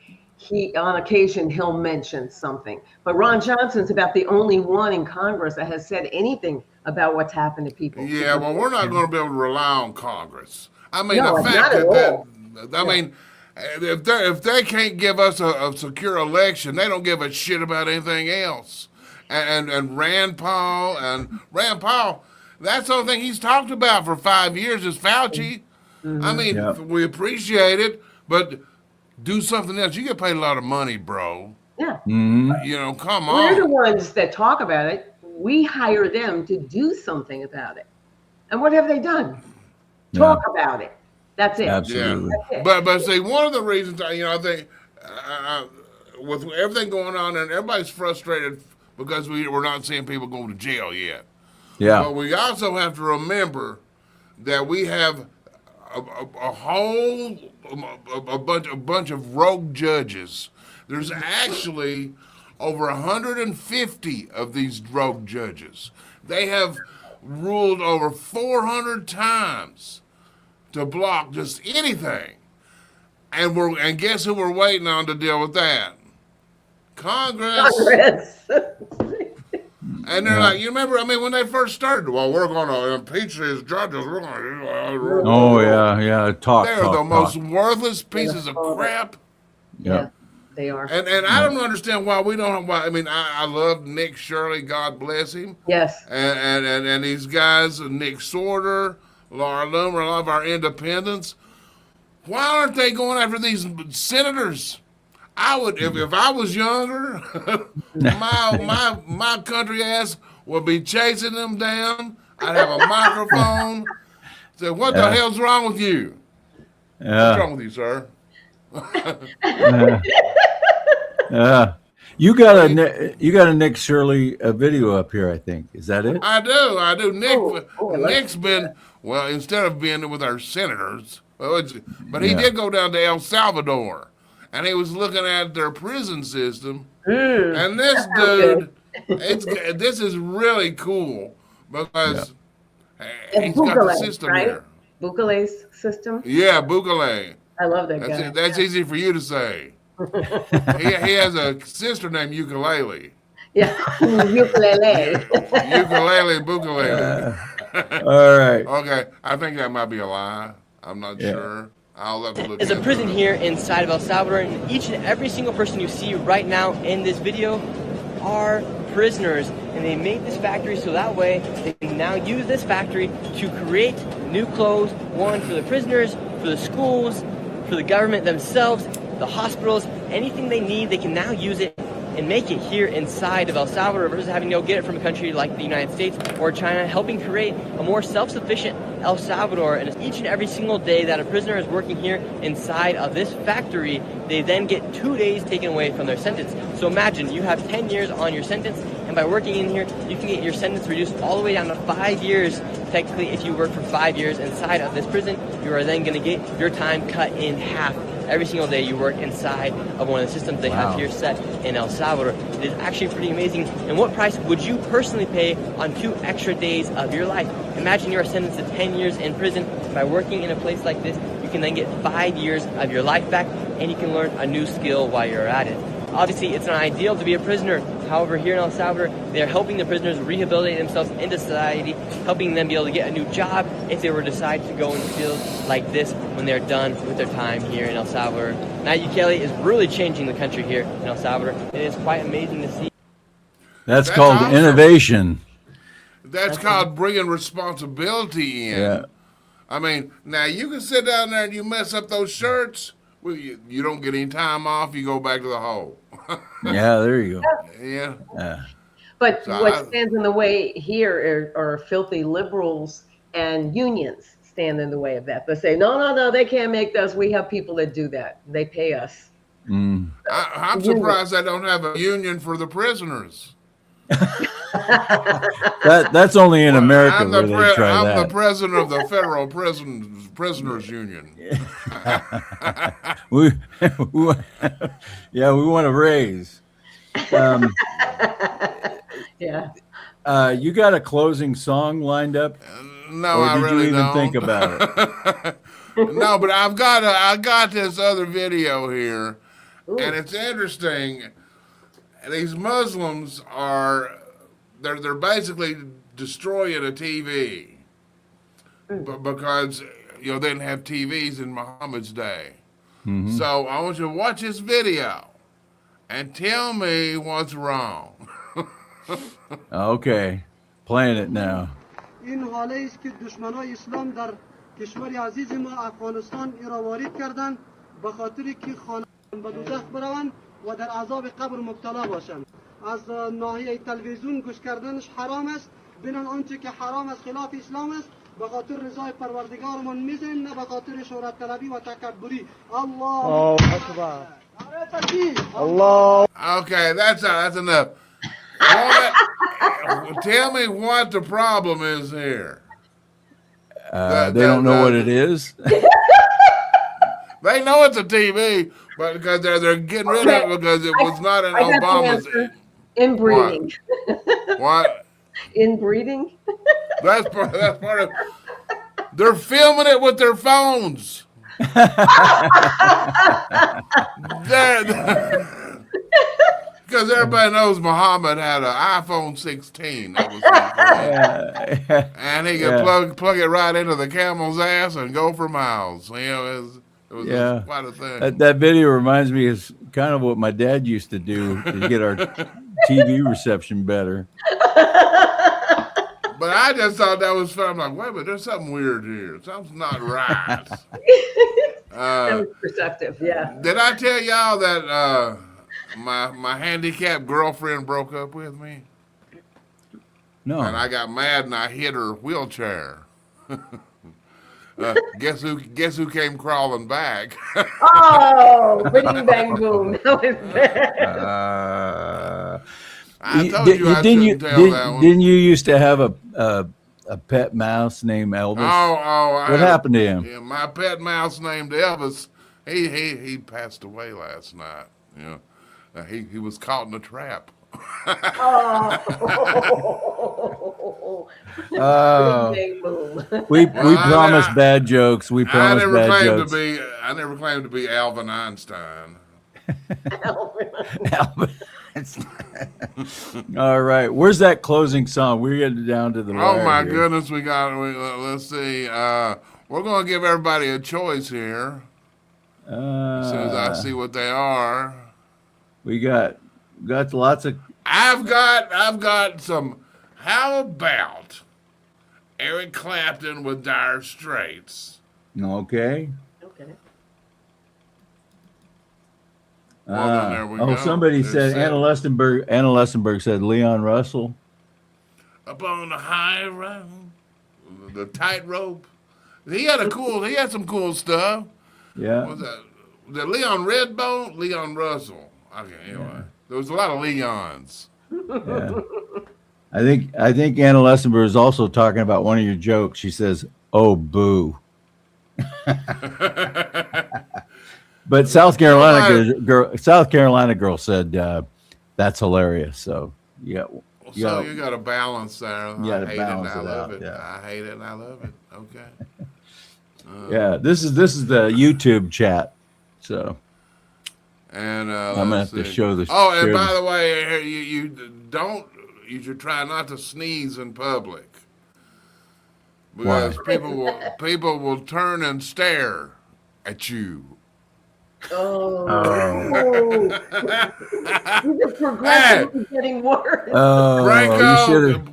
on occasion he'll mention something. But Ron Johnson's about the only one in Congress that has said anything about what's happened to people. Yeah, well, we're not going to be able to rely on Congress. I mean, No, the not fact at that all. I mean, if they can't give us a secure election, they don't give a shit about anything else. And Rand Paul, that's the only thing he's talked about for 5 years is Fauci. I mean, we appreciate it, but do something else. You get paid a lot of money, bro. Yeah. You know, come on. We're the ones that talk about it. We hire them to do something about it. And what have they done? Talk about it. That's it. Absolutely. Yeah. But see, one of the reasons, I think with everything going on, and everybody's frustrated because we're not seeing people go to jail yet. Yeah. But we also have to remember that we have a bunch of rogue judges. There's actually over 150 of these rogue judges. They have ruled over 400 times to block just anything. And guess who we're waiting on to deal with that? Congress. And they're like, you remember, I mean, when they first started, well, we're going to impeach these judges. We're going to. Oh, yeah. They're the most worthless pieces of crap. Yeah. They are. And I don't understand why we don't. Why, I mean, I love Nick Shirley, God bless him. Yes. And these guys, Nick Sorter, Laura Loomer, a lot of our independents. Why aren't they going after these senators? I would, if I was younger, my country ass would be chasing them down. I'd have a microphone. Say, what the hell's wrong with you? What's wrong with you, sir? You got a Nick Shirley video up here, I think. Is that it? I do. Nick's been, well, instead of being with our senators, but he did go down to El Salvador, and he was looking at their prison system. And this dude, this is really cool because he's got the system here. Bukele's system? Yeah, Bukele. I love that guy. That's easy for you to say. he has a sister named Ukulele. Yeah, ukulele. Ukulele, Bukele. All right. Okay, I think that might be a lie. I'm not sure. I'll have to look. There's a prison here inside of El Salvador, and each and every single person you see right now in this video are prisoners, and they made this factory so that way they can now use this factory to create new clothes, one for the prisoners, for the schools, for the government themselves, the hospitals, anything they need, they can now use it and make it here inside of El Salvador versus having to go get it from a country like the United States or China, helping create a more self-sufficient El Salvador. And each and every single day that a prisoner is working here inside of this factory, they then get 2 days taken away from their sentence. So imagine you have 10 years on your sentence, and by working in here, you can get your sentence reduced all the way down to 5 years. Technically, if you work for 5 years inside of this prison, you are then going to get your time cut in half. Every single day you work inside of one of the systems they have here set in El Salvador. It is actually pretty amazing. And what price would you personally pay on 2 extra days of your life? Imagine you are sentenced to 10 years in prison. By working in a place like this, you can then get 5 years of your life back, and you can learn a new skill while you're at it. Obviously, it's not ideal to be a prisoner. However, here in El Salvador, they are helping the prisoners rehabilitate themselves into society, helping them be able to get a new job if they were to decide to go into fields like this when they're done with their time here in El Salvador. Nayib Bukele is really changing the country here in El Salvador. It is quite amazing to see. That's called awesome. Innovation. That's called bringing responsibility in. Yeah. I mean, now you can sit down there and you mess up those shirts. Well, you don't get any time off. You go back to the hole. Yeah, there you go. Yeah. But so what stands in the way here are filthy liberals and unions stand in the way of that. They say, no, they can't make us. We have people that do that. They pay us. I'm surprised I don't have a union for the prisoners. That's only in America where they try I'm that. the president of the Federal Prisoners Union. we want to raise. You got a closing song lined up? No, or I did really you even don't. think about it? No, but I got this other video here. Ooh. And it's interesting. These Muslims they're basically destroying a TV because they didn't have TVs in Muhammad's day. Mm-hmm. So I want you to watch this video and tell me what's wrong. Okay, playing it now. این حاله است که دشمنای اسلام در کشور عزیز ما افغانستان را وارد کردند به خاطر که خانه به دوزخ بروند و در عذاب قبر مبتلا باشند. از ناحیه تلویزیون گوش کردنش حرام است. بینن آنچه که حرام است خلاف اسلام است. به خاطر رضای پروردگارمان میزنیم نه به خاطر شهرت طلبی و تکبری. الله اکبر. Allah. Okay, that's enough. Tell me what the problem is here. They don't know what it is. They know it's a TV, but because they're getting rid of it because it was not in Obama's. Inbreeding. What? Inbreeding. That's part of. They're filming it with their phones. Because everybody knows Muhammad had an iPhone 16. That was and he could plug it right into the camel's ass and go for miles. You know, it was quite a thing. That video reminds me of kind of what my dad used to do to get our TV reception better. But I just thought that was fun. I'm like, wait a minute, there's something weird here. Something's not right. That was perceptive, yeah. Did I tell y'all that my handicapped girlfriend broke up with me? No. And I got mad and I hit her wheelchair. Guess who came crawling back? Oh, bing bang boom. That was bad. I told you I shouldn't tell that one. Didn't you used to have a pet mouse named Elvis? What happened to him? Yeah, my pet mouse named Elvis. He passed away last night. You know, he was caught in a trap. We promised bad jokes. We promised bad jokes. I never claimed to be Alvin Einstein. Alvin. All right, where's that closing song? We're getting down to the wire. Oh my goodness, let's see. We're gonna give everybody a choice here. As soon as I see what they are. We got lots of. I've got some. How about Eric Clapton with Dire Straits? Okay. Well, there we go. Somebody said Anna Lessenberg said Leon Russell. Up on the high road, the tightrope. He had some cool stuff. Yeah. What was that Leon Redbone? Leon Russell. Okay, anyway. There was a lot of Leons. Yeah. I think Anna Lessenberg is also talking about one of your jokes. She says, "Oh, boo." But South Carolina girl said that's hilarious. So yeah, you got to balance there. You got to balance it. I love it. Yeah. I hate it and I love it. Okay. Yeah, this is the YouTube chat. So, and I'm gonna have to show this. Oh, and by the way, you should try not to sneeze in public because people will turn and stare at you. The progression is getting worse.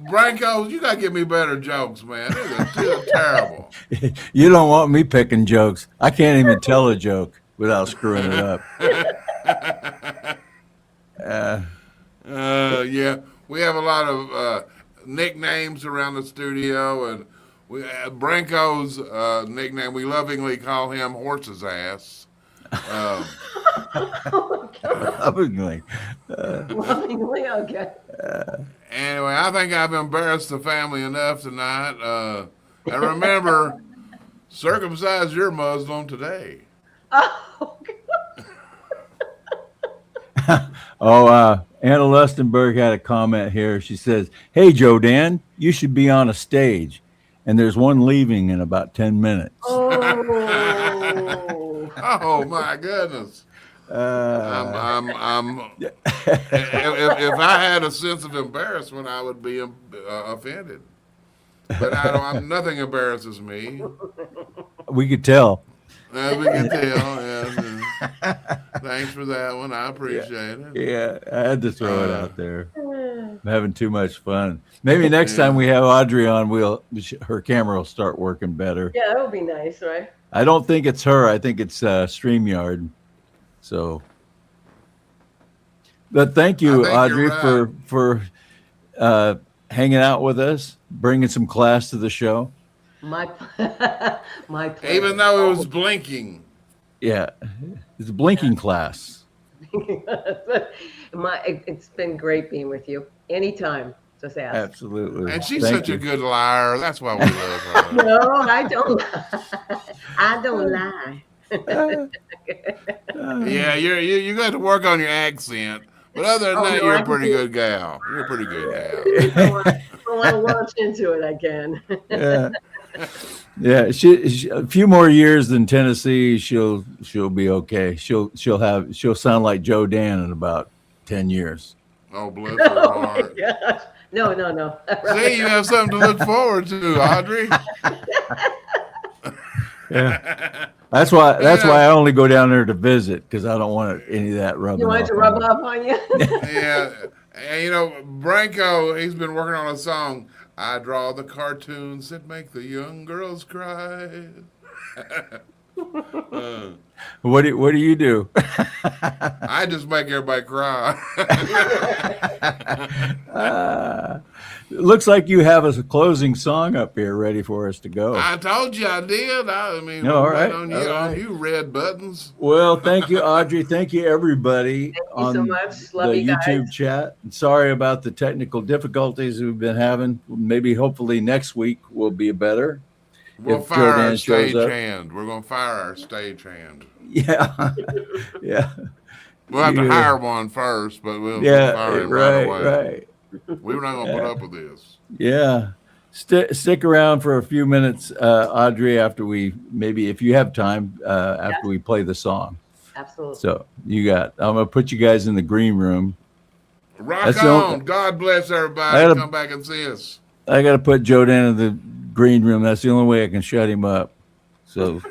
Branco, you gotta give me better jokes, man. They're terrible. You don't want me picking jokes. I can't even tell a joke without screwing it up. Yeah, we have a lot of nicknames around the studio, and Branco's nickname, we lovingly call him Horse's Ass. Lovingly. Lovingly, okay. Anyway, I think I've embarrassed the family enough tonight. And remember, circumcise your Muslim today. Anna Lustenberg had a comment here. She says, "Hey, Joe Dan, you should be on a stage, and there's one leaving in about 10 minutes." Oh my goodness! If I had a sense of embarrassment, I would be offended. But nothing embarrasses me. We could tell. We can tell. Yeah. Thanks for that one. I appreciate it. Yeah, I had to throw it out there. I'm having too much fun. Maybe next time we have Audrey on, her camera will start working better. Yeah, that would be nice, right? I don't think it's her. I think it's StreamYard. So, but thank you, Audrey, for hanging out with us, bringing some class to the show. My pleasure. Even though it was blinking. Yeah, it's a blinking class. It's been great being with you. Anytime. Just ask. Absolutely. And she's Thank such you. a good liar. That's why we love her. No, I don't. I don't lie. Yeah, you got to work on your accent. But other than that, no, you're I a can pretty do- good gal. You're a pretty good gal. If I want to launch into it, I can. Yeah. Yeah, she a few more years in Tennessee, she'll be okay. She'll sound like Joe Dan in about 10 years. Oh, bless her Oh my heart. gosh. No. See, you have something to look forward to, Audrey. Yeah. That's why I only go down there to visit, because I don't want any of that rubbing You want it off to rub on me. off on you? Yeah. And, Branco, he's been working on a song. I draw the cartoons that make the young girls cry. What do you do? I just make everybody cry. Looks like you have a closing song up here ready for us to go. I told you I did. I mean, No, all right right, on you, all right. on you red buttons. Well, thank you, Audrey. Thank you, everybody, you on so much. Love the you guys. YouTube chat. Sorry about the technical difficulties we've been having. Maybe, hopefully, next week will be better. We'll if fire our Jordan shows stage up. hand. We're going to fire our stage hand. Yeah, yeah, We'll have to Yeah. hire one first, but we'll yeah. fire him Right, right away. right. We're not going to put up with this. Yeah. Stick around for a few minutes, Audrey, after maybe if you have time, after we play the song. Absolutely. So I'm going to put you guys in the green room. Rock That's the on. only- God bless everybody. I gotta- Come back and see us. I got to put Joe down in the green room. That's the only way I can shut him up. So.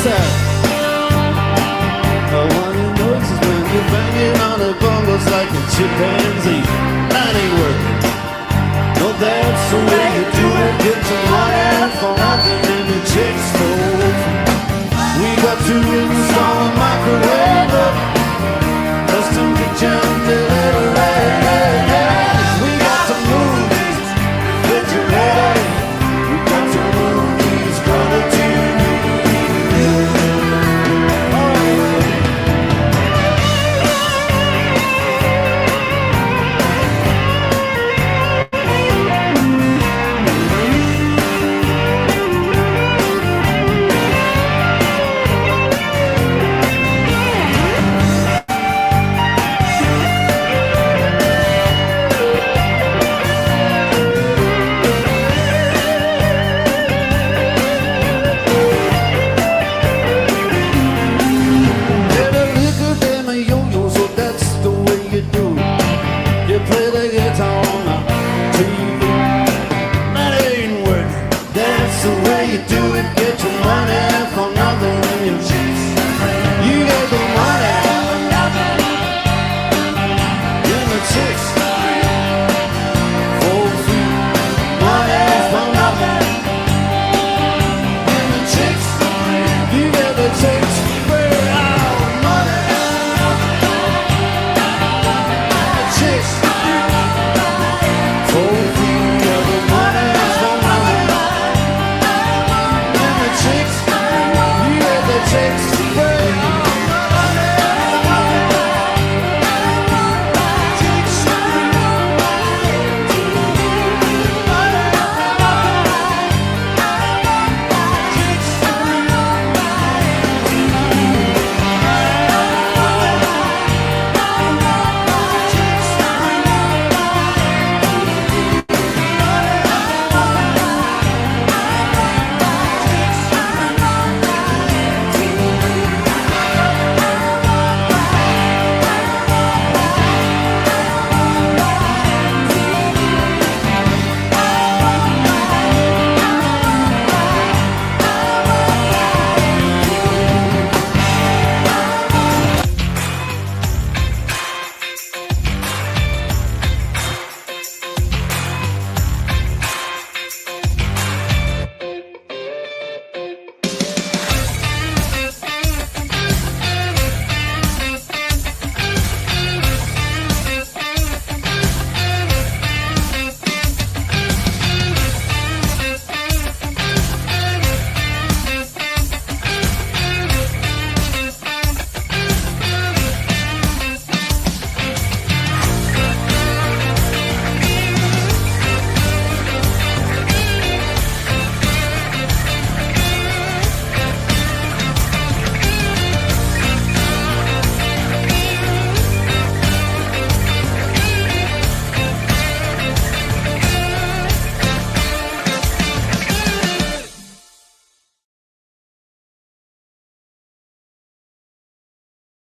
said, the one who knows is when you're banging on the bongos like a chimpanzee. That ain't working. No, that's the way you do it. Get your money for nothing and the chicks for free. We got two in the song.